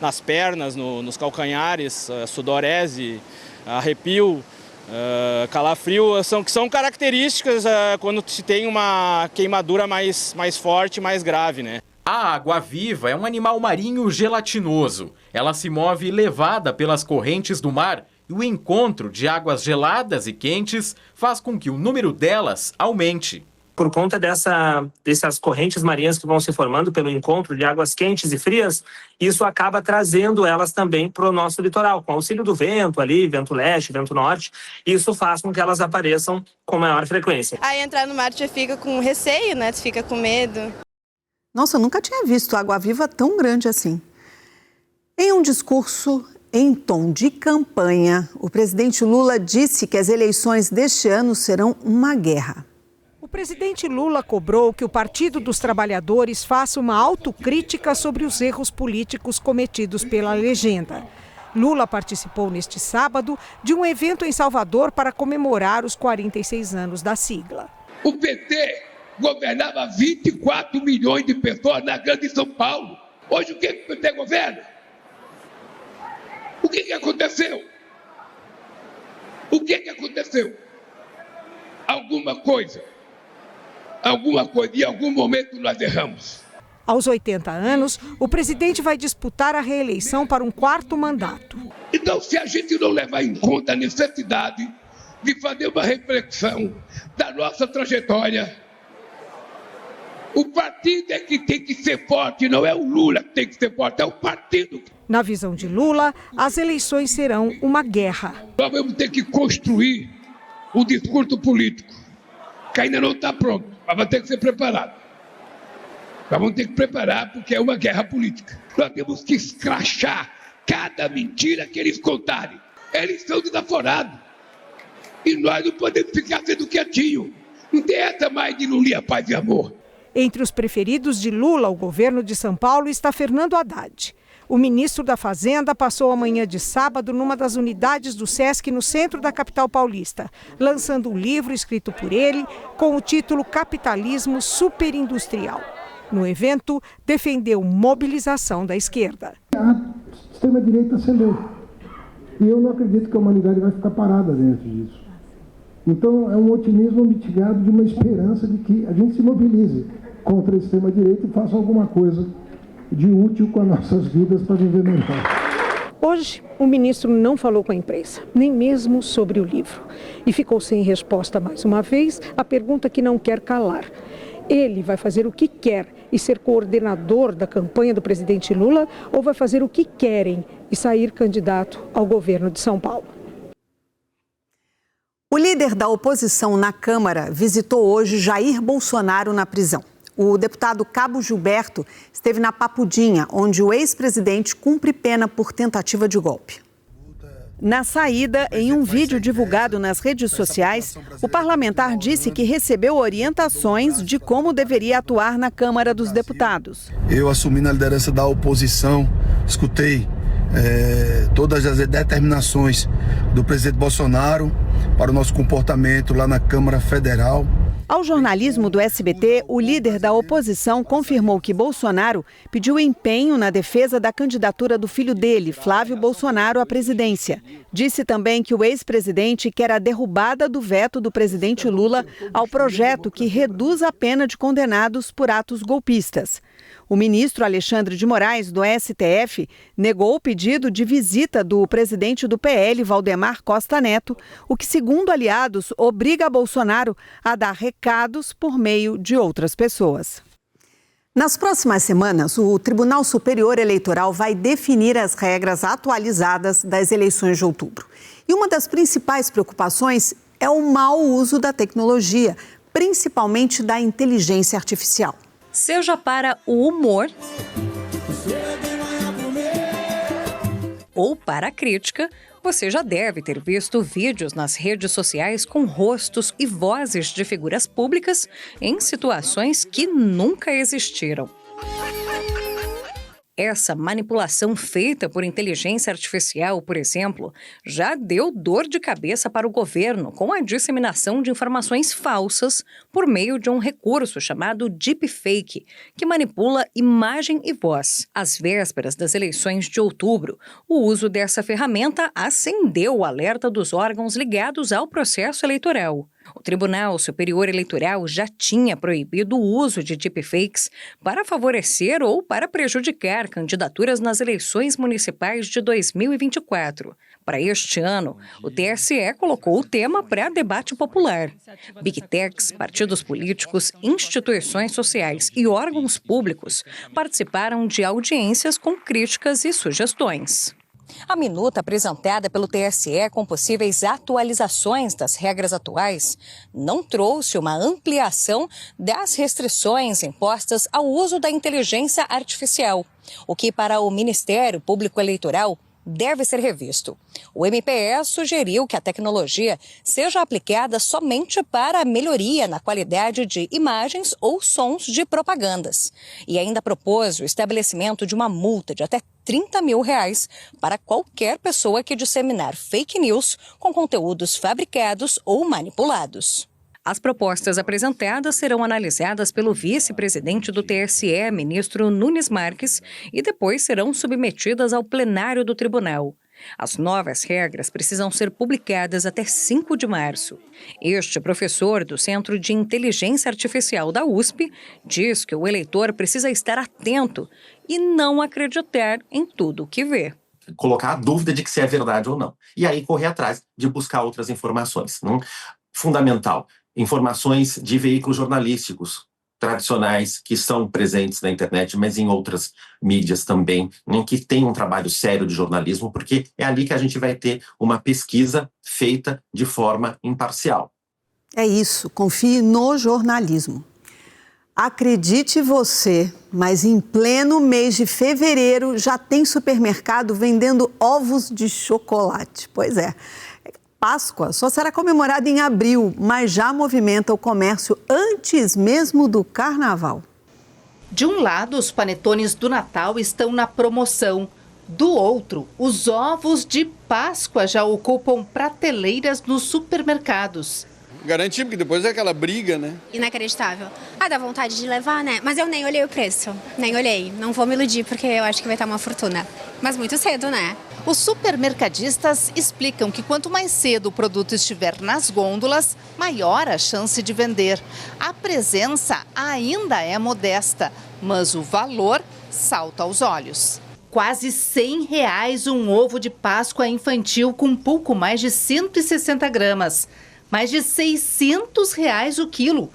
nas pernas, nos calcanhares, sudorese, arrepio, calafrio, que são características quando se tem uma queimadura mais forte, mais grave, né? A água-viva é um animal marinho gelatinoso. Ela se move levada pelas correntes do mar e o encontro de águas geladas e quentes faz com que o número delas aumente. Por conta dessas correntes marinhas que vão se formando pelo encontro de águas quentes e frias, isso acaba trazendo elas também para o nosso litoral, com auxílio do vento ali, vento leste, vento norte, isso faz com que elas apareçam com maior frequência. Aí entrar no mar já fica com receio, né? Tu fica com medo. Nossa, eu nunca tinha visto água-viva tão grande assim. Em um discurso em tom de campanha, o presidente Lula disse que as eleições deste ano serão uma guerra. O presidente Lula cobrou que o Partido dos Trabalhadores faça uma autocrítica sobre os erros políticos cometidos pela legenda. Lula participou neste sábado de um evento em Salvador para comemorar os 46 anos da sigla. O PT governava 24 milhões de pessoas na grande São Paulo. Hoje o que o PT governa? O que aconteceu? O que aconteceu? Alguma coisa, em algum momento nós erramos. Aos 80 anos, o presidente vai disputar a reeleição para um 4º mandato. Então, se a gente não levar em conta a necessidade de fazer uma reflexão da nossa trajetória, o partido é que tem que ser forte, não é o Lula que tem que ser forte, é o partido. Na visão de Lula, as eleições serão uma guerra. Nós vamos ter que construir o discurso político, que ainda não está pronto, mas vai ter que ser preparado. Nós vamos ter que preparar porque é uma guerra política. Nós temos que escrachar cada mentira que eles contarem. Eles são desaforados. E nós não podemos ficar sendo quietinhos. Não tem essa mais de Lula, paz e amor. Entre os preferidos de Lula, o governo de São Paulo, está Fernando Haddad. O ministro da Fazenda passou a manhã de sábado numa das unidades do SESC no centro da capital paulista, lançando um livro escrito por ele com o título Capitalismo Superindustrial. No evento, defendeu mobilização da esquerda. A extrema-direita acendeu. E eu não acredito que a humanidade vai ficar parada diante disso. Então, é um otimismo mitigado de uma esperança de que a gente se mobilize contra a extrema-direita e faça alguma coisa de útil com as nossas vidas para viver melhor. Hoje, o ministro não falou com a imprensa, nem mesmo sobre o livro. E ficou sem resposta mais uma vez à pergunta que não quer calar. Ele vai fazer o que quer e ser coordenador da campanha do presidente Lula ou vai fazer o que querem e sair candidato ao governo de São Paulo? O líder da oposição na Câmara visitou hoje Jair Bolsonaro na prisão. O deputado Cabo Gilberto esteve na Papudinha, onde o ex-presidente cumpre pena por tentativa de golpe. Na saída, em um vídeo divulgado nas redes sociais, o parlamentar disse que recebeu orientações de como deveria atuar na Câmara dos Deputados. Eu assumi na liderança da oposição, escutei todas as determinações do presidente Bolsonaro para o nosso comportamento lá na Câmara Federal. Ao jornalismo do SBT, o líder da oposição confirmou que Bolsonaro pediu empenho na defesa da candidatura do filho dele, Flávio Bolsonaro, à presidência. Disse também que o ex-presidente quer a derrubada do veto do presidente Lula ao projeto que reduz a pena de condenados por atos golpistas. O ministro Alexandre de Moraes, do STF, negou o pedido de visita do presidente do PL, Valdemar Costa Neto, o que, segundo aliados, obriga Bolsonaro a dar recados por meio de outras pessoas. Nas próximas semanas, o Tribunal Superior Eleitoral vai definir as regras atualizadas das eleições de outubro. E uma das principais preocupações é o mau uso da tecnologia principalmente da inteligência artificial. Seja para o humor ou para a crítica, você já deve ter visto vídeos nas redes sociais com rostos e vozes de figuras públicas em situações que nunca existiram. Essa manipulação feita por inteligência artificial, por exemplo, já deu dor de cabeça para o governo com a disseminação de informações falsas por meio de um recurso chamado deepfake, que manipula imagem e voz. Às vésperas das eleições de outubro, o uso dessa ferramenta acendeu o alerta dos órgãos ligados ao processo eleitoral. O Tribunal Superior Eleitoral já tinha proibido o uso de deepfakes para favorecer ou para prejudicar candidaturas nas eleições municipais de 2024. Para este ano, o TSE colocou o tema para debate popular. Big Techs, partidos políticos, instituições sociais e órgãos públicos participaram de audiências com críticas e sugestões. A minuta apresentada pelo TSE com possíveis atualizações das regras atuais não trouxe uma ampliação das restrições impostas ao uso da inteligência artificial, o que para o Ministério Público Eleitoral deve ser revisto. O MPE sugeriu que a tecnologia seja aplicada somente para a melhoria na qualidade de imagens ou sons de propagandas. E ainda propôs o estabelecimento de uma multa de até R$30 mil para qualquer pessoa que disseminar fake news com conteúdos fabricados ou manipulados. As propostas apresentadas serão analisadas pelo vice-presidente do TSE, ministro Nunes Marques, e depois serão submetidas ao plenário do tribunal. As novas regras precisam ser publicadas até 5 de março. Este professor do Centro de Inteligência Artificial da USP diz que o eleitor precisa estar atento e não acreditar em tudo o que vê. Colocar a dúvida de que se é verdade ou não. E aí correr atrás de buscar outras informações. Fundamental. Informações de veículos jornalísticos tradicionais que são presentes na internet, mas em outras mídias também, que tem um trabalho sério de jornalismo, porque é ali que a gente vai ter uma pesquisa feita de forma imparcial. É isso, confie no jornalismo. Acredite você, mas em pleno mês de fevereiro já tem supermercado vendendo ovos de chocolate. Pois é. Páscoa só será comemorada em abril, mas já movimenta o comércio antes mesmo do Carnaval. De um lado, os panetones do Natal estão na promoção. Do outro, os ovos de Páscoa já ocupam prateleiras nos supermercados. Garantir, porque depois é aquela briga, né? Inacreditável. Dá vontade de levar, né? Mas eu nem olhei o preço, nem olhei. Não vou me iludir, porque eu acho que vai estar uma fortuna. Mas muito cedo, né? Os supermercadistas explicam que quanto mais cedo o produto estiver nas gôndolas, maior a chance de vender. A presença ainda é modesta, mas o valor salta aos olhos. Quase R$100 um ovo de Páscoa infantil com pouco mais de 160 gramas. Mais de R$600 o quilo.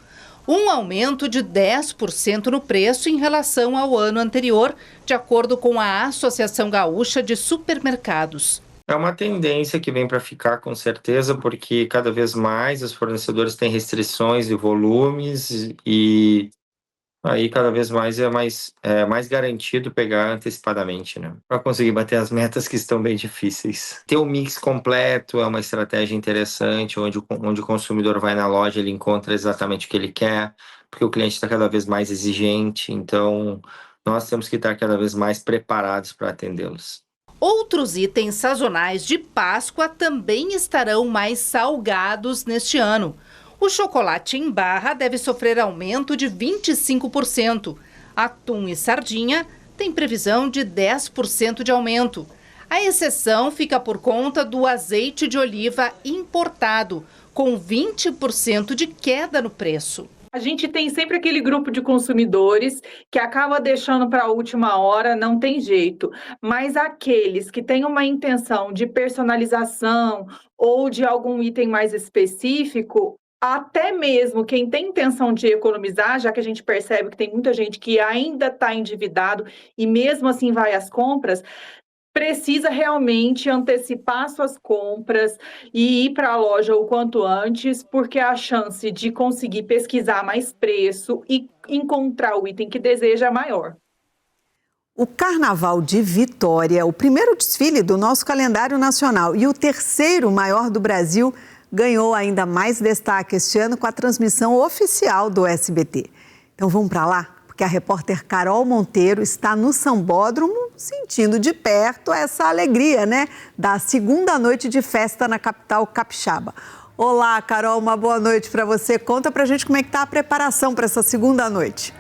Um aumento de 10% no preço em relação ao ano anterior, de acordo com a Associação Gaúcha de Supermercados. É uma tendência que vem para ficar, com certeza, porque cada vez mais os fornecedores têm restrições de volumes e aí cada vez mais é mais garantido pegar antecipadamente, né? Para conseguir bater as metas que estão bem difíceis. Ter um mix completo é uma estratégia interessante, onde o consumidor vai na loja, ele encontra exatamente o que ele quer, porque o cliente está cada vez mais exigente, então nós temos que estar cada vez mais preparados para atendê-los. Outros itens sazonais de Páscoa também estarão mais salgados neste ano. O chocolate em barra deve sofrer aumento de 25%. Atum e sardinha têm previsão de 10% de aumento. A exceção fica por conta do azeite de oliva importado, com 20% de queda no preço. A gente tem sempre aquele grupo de consumidores que acaba deixando para a última hora, não tem jeito. Mas aqueles que têm uma intenção de personalização ou de algum item mais específico, até mesmo quem tem intenção de economizar, já que a gente percebe que tem muita gente que ainda está endividado e mesmo assim vai às compras, precisa realmente antecipar suas compras e ir para a loja o quanto antes, porque a chance de conseguir pesquisar mais preço e encontrar o item que deseja é maior. O Carnaval de Vitória, o primeiro desfile do nosso calendário nacional e o terceiro maior do Brasil, ganhou ainda mais destaque este ano com a transmissão oficial do SBT. Então vamos para lá? Porque a repórter Carol Monteiro está no Sambódromo sentindo de perto essa alegria, né? Da segunda noite de festa na capital capixaba. Olá, Carol, uma boa noite para você. Conta pra gente como é que tá a preparação para essa segunda noite.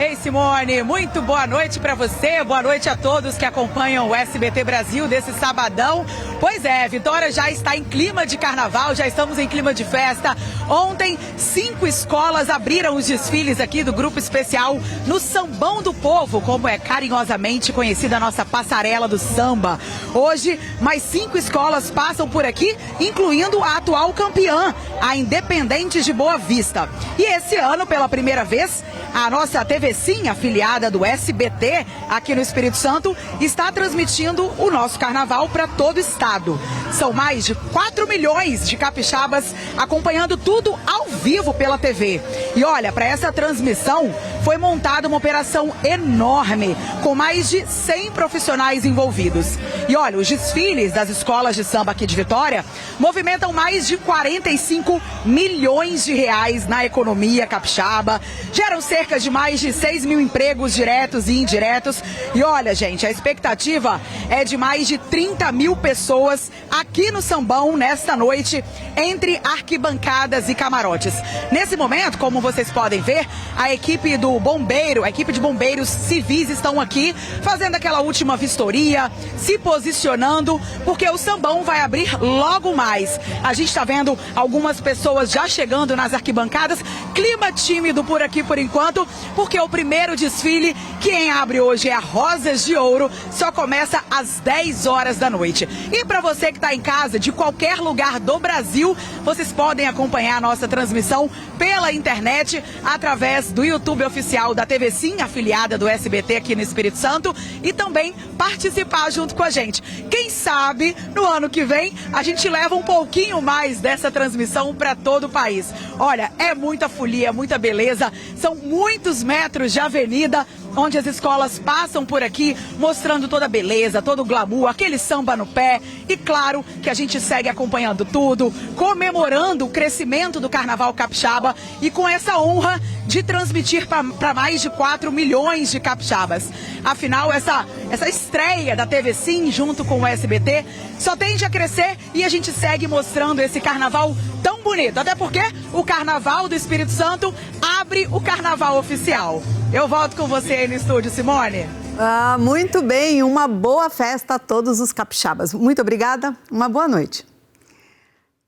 Ei, Simone, muito boa noite para você, boa noite a todos que acompanham o SBT Brasil desse sabadão. Pois é, Vitória já está em clima de carnaval, já estamos em clima de festa. Ontem, 5 escolas abriram os desfiles aqui do Grupo Especial no Sambão do Povo, como é carinhosamente conhecida a nossa passarela do samba. Hoje, mais 5 escolas passam por aqui, incluindo a atual campeã, a Independente de Boa Vista. E esse ano, pela primeira vez, a nossa TV Sim, afiliada do SBT aqui no Espírito Santo, está transmitindo o nosso carnaval para todo o estado. São mais de 4 milhões de capixabas acompanhando tudo ao vivo pela TV. E olha, para essa transmissão foi montada uma operação enorme, com mais de 100 profissionais envolvidos. E olha, os desfiles das escolas de samba aqui de Vitória movimentam mais de 45 milhões de reais na economia capixaba, geram cerca de mais de 6 mil empregos diretos e indiretos. E olha, gente, a expectativa é de mais de 30 mil pessoas aqui no Sambão nesta noite, entre arquibancadas e camarotes. Nesse momento, como vocês podem ver, a equipe de bombeiros civis estão aqui fazendo aquela última vistoria, se posicionando, porque o Sambão vai abrir logo mais. A gente está vendo algumas pessoas já chegando nas arquibancadas, clima tímido por aqui por enquanto, porque o primeiro desfile, quem abre hoje é a Rosas de Ouro, só começa às 10 horas da noite. E para você que está em casa, de qualquer lugar do Brasil, vocês podem acompanhar a nossa transmissão pela internet, através do YouTube oficial da TV Sim, afiliada do SBT aqui no Espírito Santo, e também participar junto com a gente. Quem sabe, no ano que vem, a gente leva um pouquinho mais dessa transmissão para todo o país. Olha, é muita folia, muita beleza, são muitos metros de avenida, onde as escolas passam por aqui, mostrando toda a beleza, todo o glamour, aquele samba no pé. E claro que a gente segue acompanhando tudo, comemorando o crescimento do Carnaval Capixaba e com essa honra de transmitir para mais de 4 milhões de capixabas. Afinal, essa estreia da TV Sim junto com o SBT só tende a crescer e a gente segue mostrando esse carnaval tão bonito. Até porque o Carnaval do Espírito Santo abre o Carnaval oficial. Eu volto com você aí no estúdio, Simone. Ah, muito bem. Uma boa festa a todos os capixabas. Muito obrigada. Uma boa noite.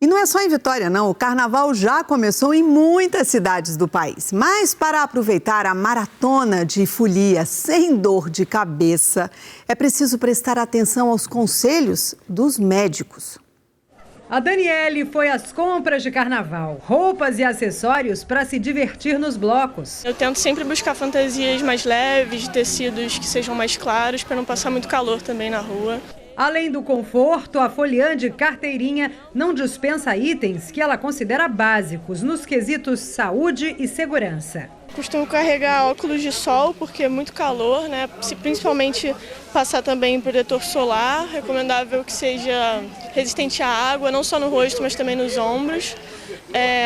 E não é só em Vitória, não. O carnaval já começou em muitas cidades do país. Mas para aproveitar a maratona de folia sem dor de cabeça, é preciso prestar atenção aos conselhos dos médicos. A Daniele foi às compras de carnaval, roupas e acessórios para se divertir nos blocos. Eu tento sempre buscar fantasias mais leves, tecidos que sejam mais claros, para não passar muito calor também na rua. Além do conforto, a foliante carteirinha não dispensa itens que ela considera básicos nos quesitos saúde e segurança. Costumo carregar óculos de sol porque é muito calor, né? Principalmente passar também protetor solar, recomendável que seja resistente à água, não só no rosto, mas também nos ombros.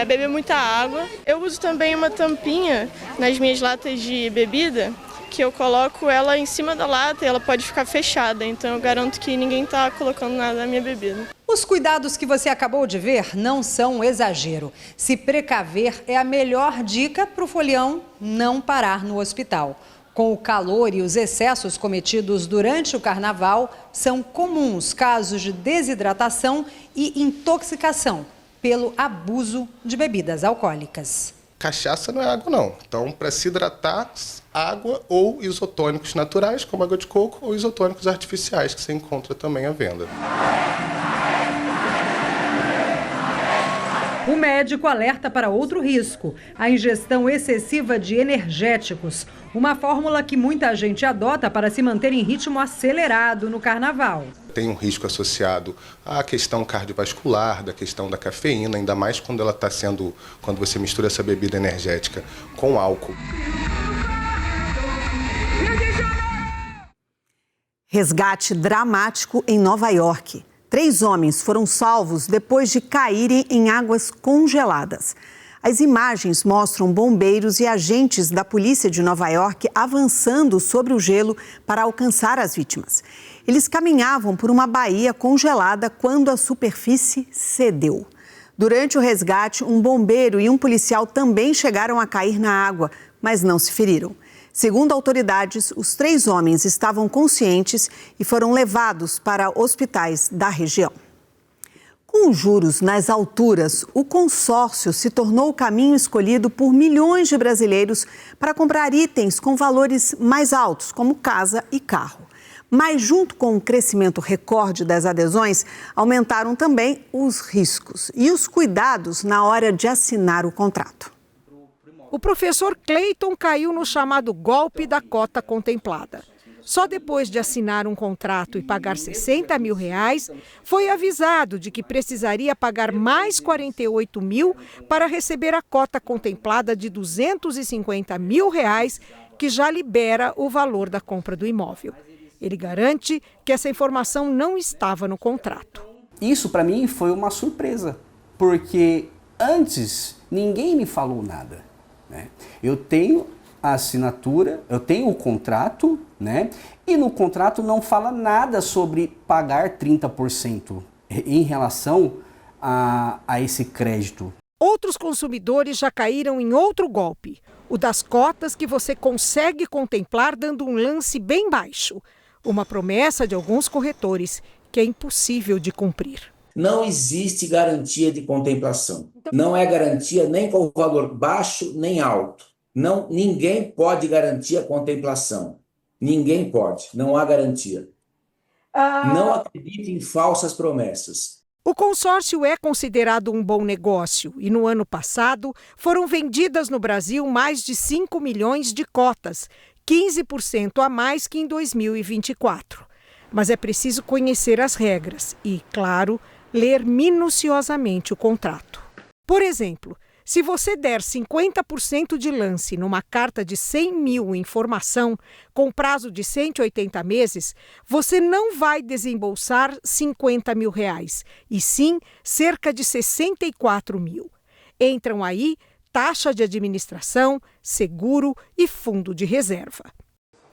Beber muita água. Eu uso também uma tampinha nas minhas latas de bebida, que eu coloco ela em cima da lata e ela pode ficar fechada, então eu garanto que ninguém está colocando nada na minha bebida. Os cuidados que você acabou de ver não são um exagero. Se precaver é a melhor dica para o folião não parar no hospital. Com o calor e os excessos cometidos durante o carnaval, são comuns casos de desidratação e intoxicação pelo abuso de bebidas alcoólicas. Cachaça não é água, não. Então, para se hidratar, água ou isotônicos naturais, como água de coco, ou isotônicos artificiais, que se encontra também à venda. O médico alerta para outro risco: a ingestão excessiva de energéticos, uma fórmula que muita gente adota para se manter em ritmo acelerado no carnaval. Tem um risco associado à questão cardiovascular, da questão da cafeína, ainda mais quando quando você mistura essa bebida energética com álcool. Resgate dramático em Nova York. 3 homens foram salvos depois de caírem em águas congeladas. As imagens mostram bombeiros e agentes da polícia de Nova York avançando sobre o gelo para alcançar as vítimas. Eles caminhavam por uma baía congelada quando a superfície cedeu. Durante o resgate, um bombeiro e um policial também chegaram a cair na água, mas não se feriram. Segundo autoridades, os 3 homens estavam conscientes e foram levados para hospitais da região. Com juros nas alturas, o consórcio se tornou o caminho escolhido por milhões de brasileiros para comprar itens com valores mais altos, como casa e carro. Mas, junto com o crescimento recorde das adesões, aumentaram também os riscos e os cuidados na hora de assinar o contrato. O professor Cleiton caiu no chamado golpe da cota contemplada. Só depois de assinar um contrato e pagar R$60 mil, foi avisado de que precisaria pagar mais R$48 mil para receber a cota contemplada de R$250 mil, que já libera o valor da compra do imóvel. Ele garante que essa informação não estava no contrato. Isso para mim foi uma surpresa, porque antes ninguém me falou nada, né? Eu tenho a assinatura, eu tenho o contrato, né? E no contrato não fala nada sobre pagar 30% em relação a esse crédito. Outros consumidores já caíram em outro golpe, o das cotas que você consegue contemplar dando um lance bem baixo. Uma promessa de alguns corretores que é impossível de cumprir. Não existe garantia de contemplação. Não é garantia nem com valor baixo nem alto. Não, ninguém pode garantir a contemplação. Ninguém pode. Não há garantia. Não acredite em falsas promessas. O consórcio é considerado um bom negócio e no ano passado foram vendidas no Brasil mais de 5 milhões de cotas, 15% a mais que em 2024. Mas é preciso conhecer as regras e, claro, ler minuciosamente o contrato. Por exemplo, se você der 50% de lance numa carta de 100 mil em formação, com prazo de 180 meses, você não vai desembolsar R$50 mil, e sim cerca de 64 mil. Entram aí taxa de administração, seguro e fundo de reserva.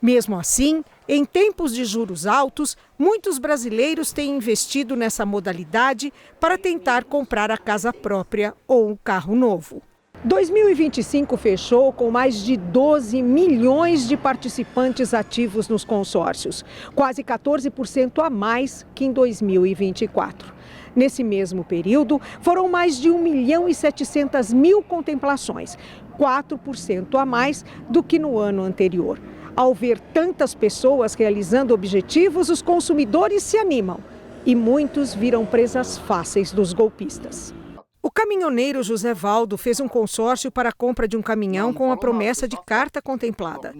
Mesmo assim, em tempos de juros altos, muitos brasileiros têm investido nessa modalidade para tentar comprar a casa própria ou um carro novo. 2025 fechou com mais de 12 milhões de participantes ativos nos consórcios, quase 14% a mais que em 2024. Nesse mesmo período, foram mais de 1.700.000 contemplações, 4% a mais do que no ano anterior. Ao ver tantas pessoas realizando objetivos, os consumidores se animam e muitos viram presas fáceis dos golpistas. O caminhoneiro José Valdo fez um consórcio para a compra de um caminhão com a promessa de carta contemplada.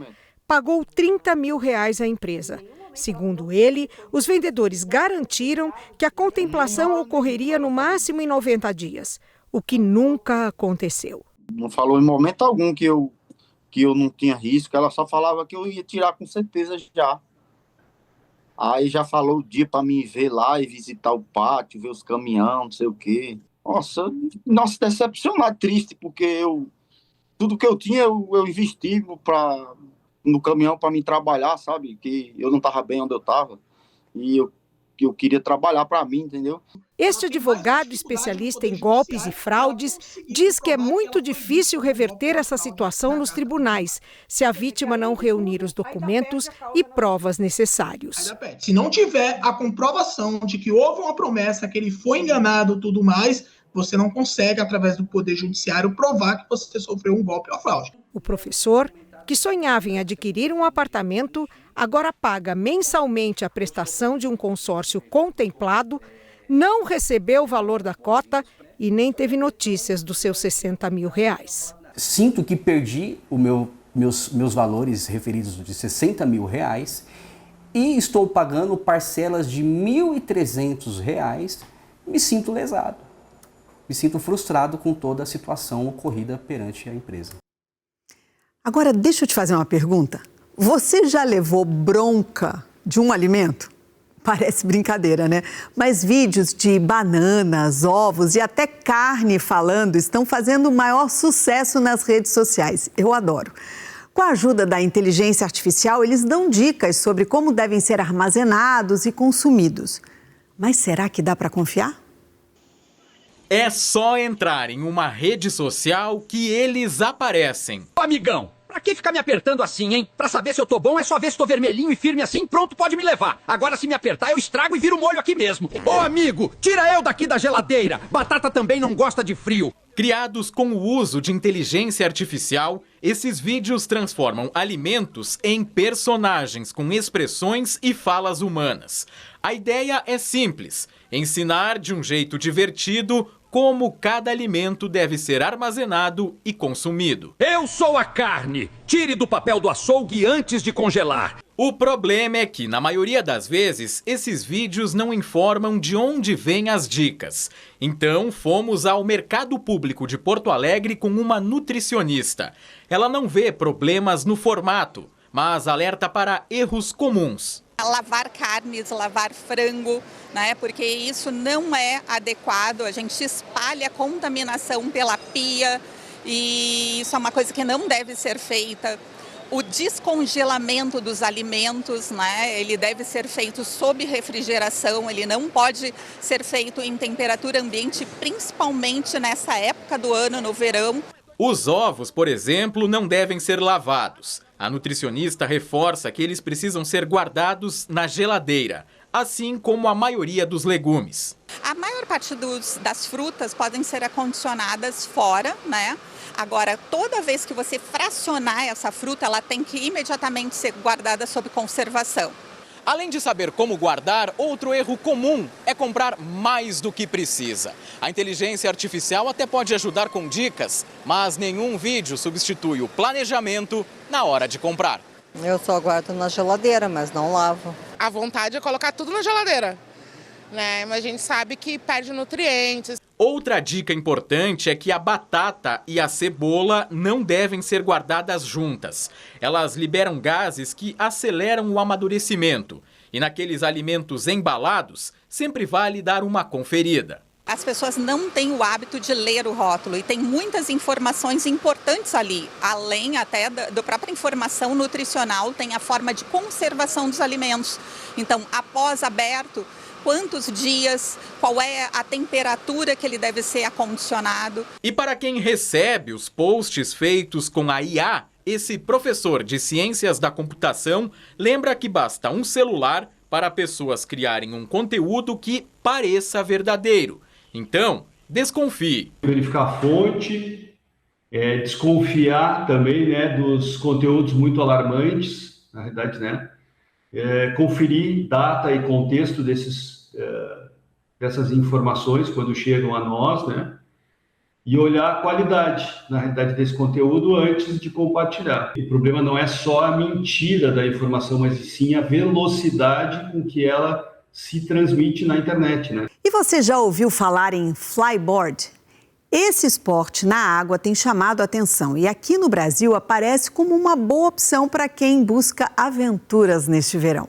Pagou R$30 mil à empresa. Segundo ele, os vendedores garantiram que a contemplação ocorreria no máximo em 90 dias, o que nunca aconteceu. Não falou em momento algum que eu não tinha risco, ela só falava que eu ia tirar com certeza já. Aí já falou o dia para mim ver lá e visitar o pátio, ver os caminhões, não sei o quê. Nossa, decepcionado, triste, porque tudo que eu tinha eu investi no caminhão para mim trabalhar, sabe? Que eu não estava bem onde eu estava e eu queria trabalhar para mim, entendeu? Este advogado especialista em golpes e fraudes diz que é muito difícil reverter essa situação nos tribunais, se a vítima não reunir os documentos e provas necessários. Se não tiver a comprovação de que houve uma promessa, que ele foi enganado e tudo mais, você não consegue, através do Poder Judiciário, provar que você sofreu um golpe ou fraude. O professor, que sonhava em adquirir um apartamento, agora paga mensalmente a prestação de um consórcio contemplado, não recebeu o valor da cota e nem teve notícias dos seus R$60 mil. Sinto que perdi meus valores referidos de R$60 mil e estou pagando parcelas de R$ 1.300. Me sinto lesado. Me sinto frustrado com toda a situação ocorrida perante a empresa. Agora, deixa eu te fazer uma pergunta. Você já levou bronca de um alimento? Parece brincadeira, né? Mas vídeos de bananas, ovos e até carne falando estão fazendo o maior sucesso nas redes sociais. Eu adoro. Com a ajuda da inteligência artificial, eles dão dicas sobre como devem ser armazenados e consumidos. Mas será que dá para confiar? É só entrar em uma rede social que eles aparecem. Ô, amigão, pra que ficar me apertando assim, hein? Pra saber se eu tô bom é só ver se tô vermelhinho e firme assim, pronto, pode me levar. Agora se me apertar eu estrago e viro molho aqui mesmo. Ô, amigo, tira eu daqui da geladeira. Batata também não gosta de frio. Criados com o uso de inteligência artificial, esses vídeos transformam alimentos em personagens com expressões e falas humanas. A ideia é simples: ensinar de um jeito divertido como cada alimento deve ser armazenado e consumido. Eu sou a carne! Tire do papel do açougue antes de congelar. O problema é que, na maioria das vezes, esses vídeos não informam de onde vêm as dicas. Então, fomos ao Mercado Público de Porto Alegre com uma nutricionista. Ela não vê problemas no formato, mas alerta para erros comuns. Lavar carnes, lavar frango, né? Porque isso não é adequado. A gente espalha contaminação pela pia e isso é uma coisa que não deve ser feita. O descongelamento dos alimentos, né? Ele deve ser feito sob refrigeração, ele não pode ser feito em temperatura ambiente, principalmente nessa época do ano, no verão. Os ovos, por exemplo, não devem ser lavados. A nutricionista reforça que eles precisam ser guardados na geladeira, assim como a maioria dos legumes. A maior parte das frutas podem ser acondicionadas fora, né? Agora, toda vez que você fracionar essa fruta, ela tem que imediatamente ser guardada sob conservação. Além de saber como guardar, outro erro comum é comprar mais do que precisa. A inteligência artificial até pode ajudar com dicas, mas nenhum vídeo substitui o planejamento na hora de comprar. Eu só guardo na geladeira, mas não lavo. A vontade é colocar tudo na geladeira, né? Mas a gente sabe que perde nutrientes. Outra dica importante é que a batata e a cebola não devem ser guardadas juntas. Elas liberam gases que aceleram o amadurecimento. E naqueles alimentos embalados, sempre vale dar uma conferida. As pessoas não têm o hábito de ler o rótulo e tem muitas informações importantes ali. Além até da própria informação nutricional, tem a forma de conservação dos alimentos. Então, após aberto, quantos dias, qual é a temperatura que ele deve ser acondicionado. E para quem recebe os posts feitos com a IA, esse professor de ciências da computação lembra que basta um celular para pessoas criarem um conteúdo que pareça verdadeiro. Então, desconfie. Verificar a fonte, desconfiar também, né, dos conteúdos muito alarmantes, na realidade, né? Conferir data e contexto dessas informações quando chegam a nós, né? E olhar a qualidade, na realidade, desse conteúdo antes de compartilhar. O problema não é só a mentira da informação, mas sim a velocidade com que ela se transmite na internet, né? E você já ouviu falar em flyboard? Esse esporte na água tem chamado a atenção e aqui no Brasil aparece como uma boa opção para quem busca aventuras neste verão.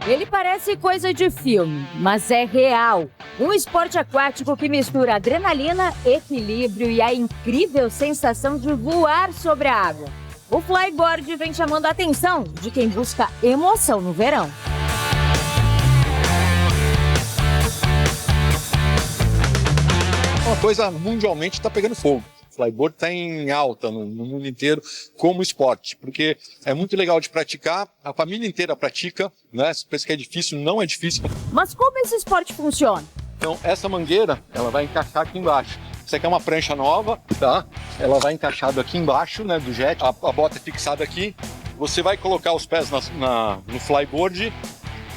Ele parece coisa de filme, mas é real. Um esporte aquático que mistura adrenalina, equilíbrio e a incrível sensação de voar sobre a água. O flyboard vem chamando a atenção de quem busca emoção no verão. Uma coisa mundialmente está pegando fogo. O flyboard está em alta no mundo inteiro como esporte, porque é muito legal de praticar, a família inteira pratica, né? Se pensa que é difícil, não é difícil. Mas como esse esporte funciona? Então, essa mangueira, ela vai encaixar aqui embaixo. Isso aqui é uma prancha nova, tá? Ela vai encaixada aqui embaixo, né, do jet, a bota é fixada aqui. Você vai colocar os pés no flyboard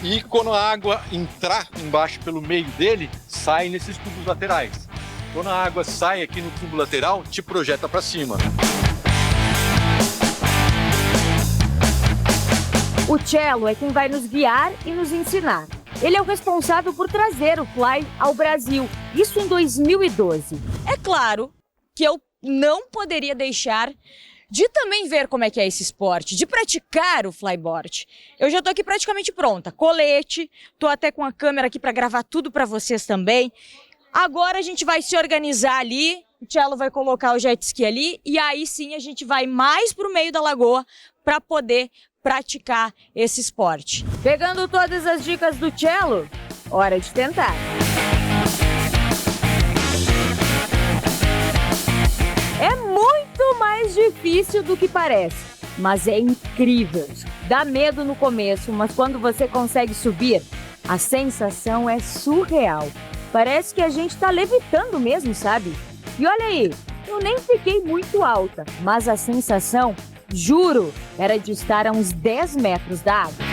E quando a água entrar embaixo pelo meio dele, sai nesses tubos laterais. Quando a água sai aqui no tubo lateral, te projeta para cima. O Cello é quem vai nos guiar e nos ensinar. Ele é o responsável por trazer o Fly ao Brasil, isso em 2012. É claro que eu não poderia deixar de também ver como é que é esse esporte, de praticar o flyboard. Eu já tô aqui praticamente pronta, colete, tô até com a câmera aqui para gravar tudo para vocês também. Agora a gente vai se organizar ali, o Cello vai colocar o jet ski ali e aí sim a gente vai mais pro meio da lagoa para poder praticar esse esporte. Pegando todas as dicas do Cello, hora de tentar. É muito mais difícil do que parece, mas é incrível. Dá medo no começo, mas quando você consegue subir, a sensação é surreal. Parece que a gente tá levitando mesmo, sabe? E olha aí, eu nem fiquei muito alta, mas a sensação, juro, era de estar a uns 10 metros da água.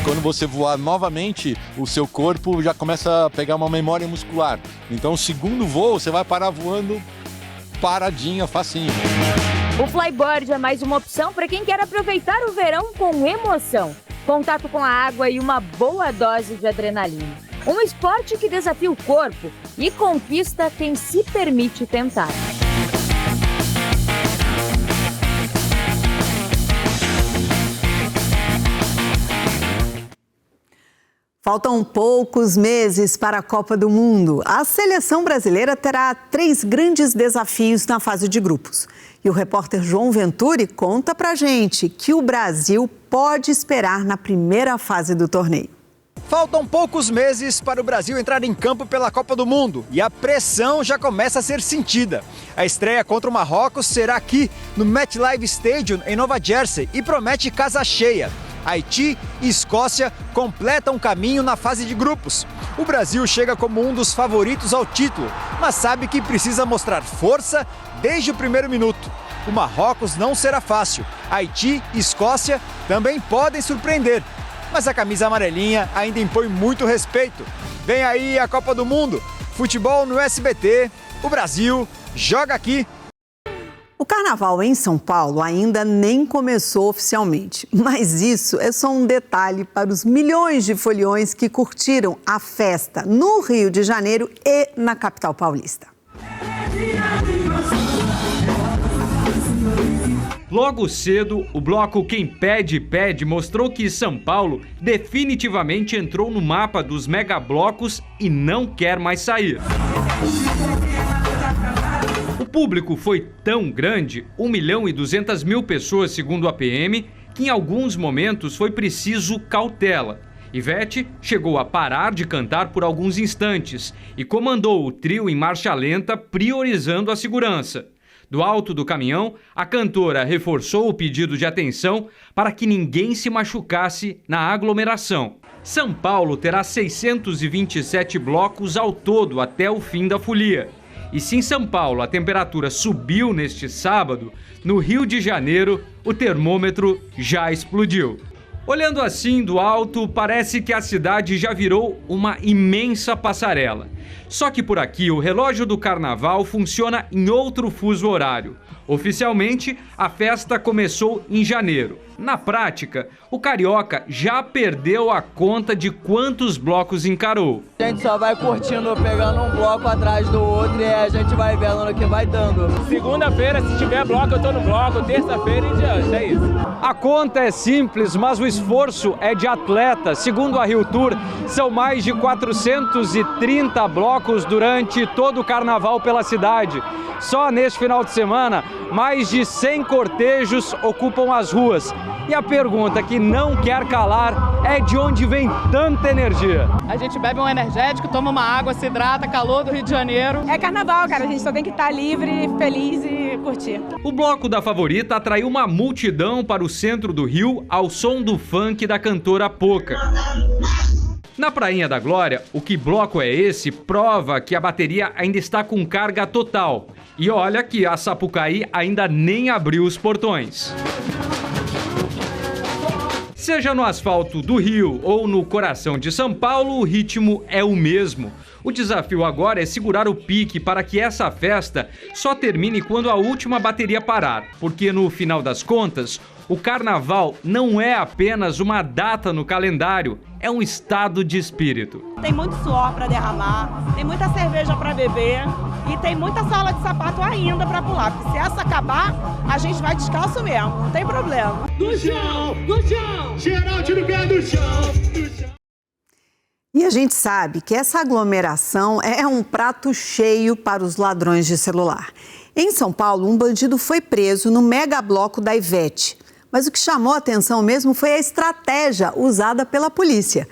Quando você voar novamente, o seu corpo já começa a pegar uma memória muscular. Então, o segundo voo, você vai parar voando paradinha, facinho. O flyboard é mais uma opção para quem quer aproveitar o verão com emoção, contato com a água e uma boa dose de adrenalina. Um esporte que desafia o corpo e conquista quem se permite tentar. Faltam poucos meses para a Copa do Mundo. A seleção brasileira terá 3 grandes desafios na fase de grupos. E o repórter João Venturi conta pra gente que o Brasil pode esperar na primeira fase do torneio. Faltam poucos meses para o Brasil entrar em campo pela Copa do Mundo e a pressão já começa a ser sentida. A estreia contra o Marrocos será aqui no MetLife Stadium em Nova Jersey e promete casa cheia. Haiti e Escócia completam o caminho na fase de grupos. O Brasil chega como um dos favoritos ao título, mas sabe que precisa mostrar força desde o primeiro minuto. O Marrocos não será fácil. Haiti e Escócia também podem surpreender, mas a camisa amarelinha ainda impõe muito respeito. Vem aí a Copa do Mundo, futebol no SBT, o Brasil joga aqui. O carnaval em São Paulo ainda nem começou oficialmente, mas isso é só um detalhe para os milhões de foliões que curtiram a festa no Rio de Janeiro e na capital paulista. Logo cedo, o bloco Quem Pede, Pede mostrou que São Paulo definitivamente entrou no mapa dos megablocos e não quer mais sair. O público foi tão grande, 1.200.000 pessoas segundo a PM, que em alguns momentos foi preciso cautela. Ivete chegou a parar de cantar por alguns instantes e comandou o trio em marcha lenta, priorizando a segurança. Do alto do caminhão, a cantora reforçou o pedido de atenção para que ninguém se machucasse na aglomeração. São Paulo terá 627 blocos ao todo até o fim da folia. E se em São Paulo a temperatura subiu neste sábado, no Rio de Janeiro o termômetro já explodiu. Olhando assim do alto, parece que a cidade já virou uma imensa passarela. Só que por aqui o relógio do carnaval funciona em outro fuso horário. Oficialmente, a festa começou em janeiro. Na prática, o carioca já perdeu a conta de quantos blocos encarou. A gente só vai curtindo, pegando um bloco atrás do outro e a gente vai vendo no que vai dando. Segunda-feira, se tiver bloco, eu tô no bloco. Terça-feira em diante, é isso. A conta é simples, mas o esforço é de atleta. Segundo a Rio Tour, são mais de 430 blocos durante todo o carnaval pela cidade. Só neste final de semana, mais de 100 cortejos ocupam as ruas. E a pergunta que não quer calar é de onde vem tanta energia. A gente bebe um energético, toma uma água, se hidrata, calor do Rio de Janeiro. É carnaval, cara, a gente só tem que estar livre, feliz e curtir. O bloco da Favorita atraiu uma multidão para o centro do Rio ao som do funk da cantora Poca. Na Prainha da Glória, o Que Bloco é Esse prova que a bateria ainda está com carga total. E olha que a Sapucaí ainda nem abriu os portões. Seja no asfalto do Rio ou no coração de São Paulo, o ritmo é o mesmo. O desafio agora é segurar o pique para que essa festa só termine quando a última bateria parar, porque no final das contas, o carnaval não é apenas uma data no calendário, é um estado de espírito. Tem muito suor para derramar, tem muita cerveja para beber e tem muita sala de sapato ainda para pular, porque se essa acabar, a gente vai descalço mesmo, não tem problema. Do chão, geral tira o pé do chão. E a gente sabe que essa aglomeração é um prato cheio para os ladrões de celular. Em São Paulo, um bandido foi preso no megabloco da Ivete. Mas o que chamou a atenção mesmo foi a estratégia usada pela polícia.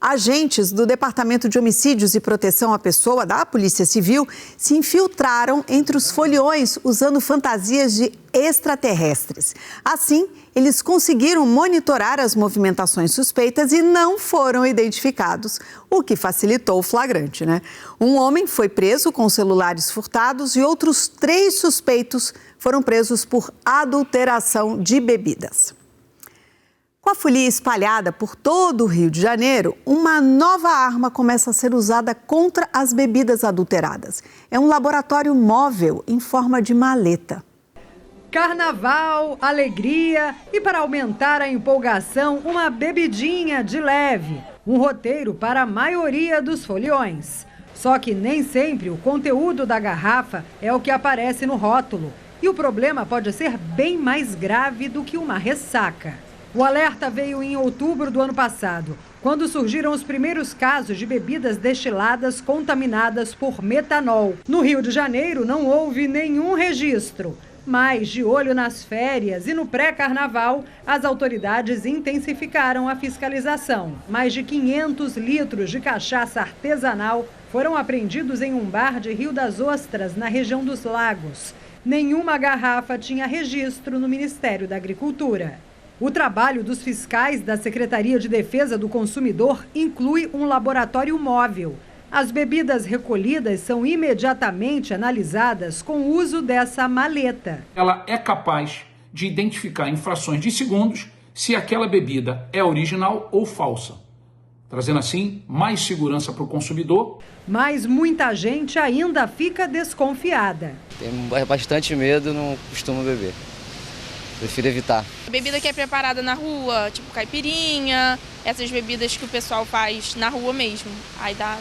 Agentes do Departamento de Homicídios e Proteção à Pessoa da Polícia Civil se infiltraram entre os foliões usando fantasias de extraterrestres. Assim, eles conseguiram monitorar as movimentações suspeitas e não foram identificados, o que facilitou o flagrante, né? Um homem foi preso com celulares furtados e outros 3 suspeitos foram presos por adulteração de bebidas. Com a folia espalhada por todo o Rio de Janeiro, uma nova arma começa a ser usada contra as bebidas adulteradas. É um laboratório móvel em forma de maleta. Carnaval, alegria e, para aumentar a empolgação, uma bebidinha de leve. Um roteiro para a maioria dos foliões. Só que nem sempre o conteúdo da garrafa é o que aparece no rótulo. E o problema pode ser bem mais grave do que uma ressaca. O alerta veio em outubro do ano passado, quando surgiram os primeiros casos de bebidas destiladas contaminadas por metanol. No Rio de Janeiro não houve nenhum registro, mas de olho nas férias e no pré-carnaval, as autoridades intensificaram a fiscalização. Mais de 500 litros de cachaça artesanal foram apreendidos em um bar de Rio das Ostras, na região dos Lagos. Nenhuma garrafa tinha registro no Ministério da Agricultura. O trabalho dos fiscais da Secretaria de Defesa do Consumidor inclui um laboratório móvel. As bebidas recolhidas são imediatamente analisadas com o uso dessa maleta. Ela é capaz de identificar em frações de segundos se aquela bebida é original ou falsa, trazendo assim mais segurança para o consumidor. Mas muita gente ainda fica desconfiada. Tenho bastante medo, não costumo beber. Prefiro evitar. A bebida que é preparada na rua, tipo caipirinha, essas bebidas que o pessoal faz na rua mesmo. Aí dá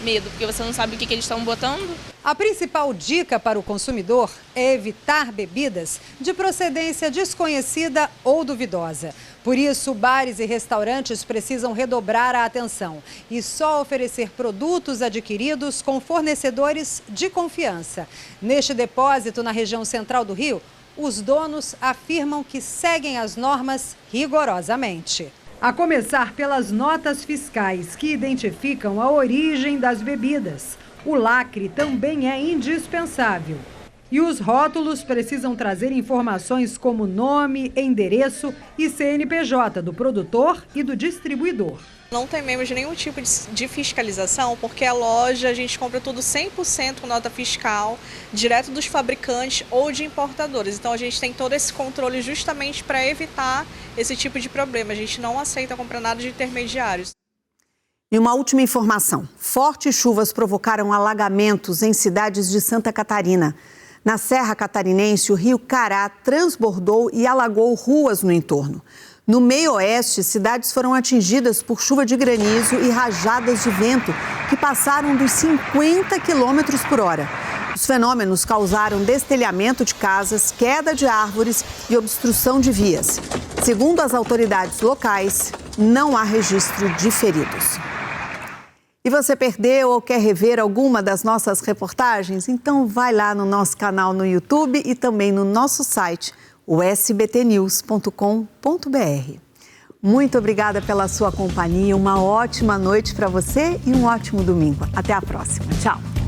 medo, porque você não sabe o que eles estão botando. A principal dica para o consumidor é evitar bebidas de procedência desconhecida ou duvidosa. Por isso, bares e restaurantes precisam redobrar a atenção e só oferecer produtos adquiridos com fornecedores de confiança. Neste depósito, na região central do Rio, os donos afirmam que seguem as normas rigorosamente. A começar pelas notas fiscais que identificam a origem das bebidas. O lacre também é indispensável. E os rótulos precisam trazer informações como nome, endereço e CNPJ do produtor e do distribuidor. Não tememos nenhum tipo de fiscalização, porque a loja, a gente compra tudo 100% com nota fiscal, direto dos fabricantes ou de importadores. Então a gente tem todo esse controle justamente para evitar esse tipo de problema. A gente não aceita comprar nada de intermediários. E uma última informação. Fortes chuvas provocaram alagamentos em cidades de Santa Catarina. Na Serra Catarinense, o rio Cará transbordou e alagou ruas no entorno. No meio-oeste, cidades foram atingidas por chuva de granizo e rajadas de vento que passaram dos 50 quilômetros por hora. Os fenômenos causaram destelhamento de casas, queda de árvores e obstrução de vias. Segundo as autoridades locais, não há registro de feridos. E você perdeu ou quer rever alguma das nossas reportagens? Então vai lá no nosso canal no YouTube e também no nosso site, o sbtnews.com.br. Muito obrigada pela sua companhia, uma ótima noite para você e um ótimo domingo. Até a próxima. Tchau.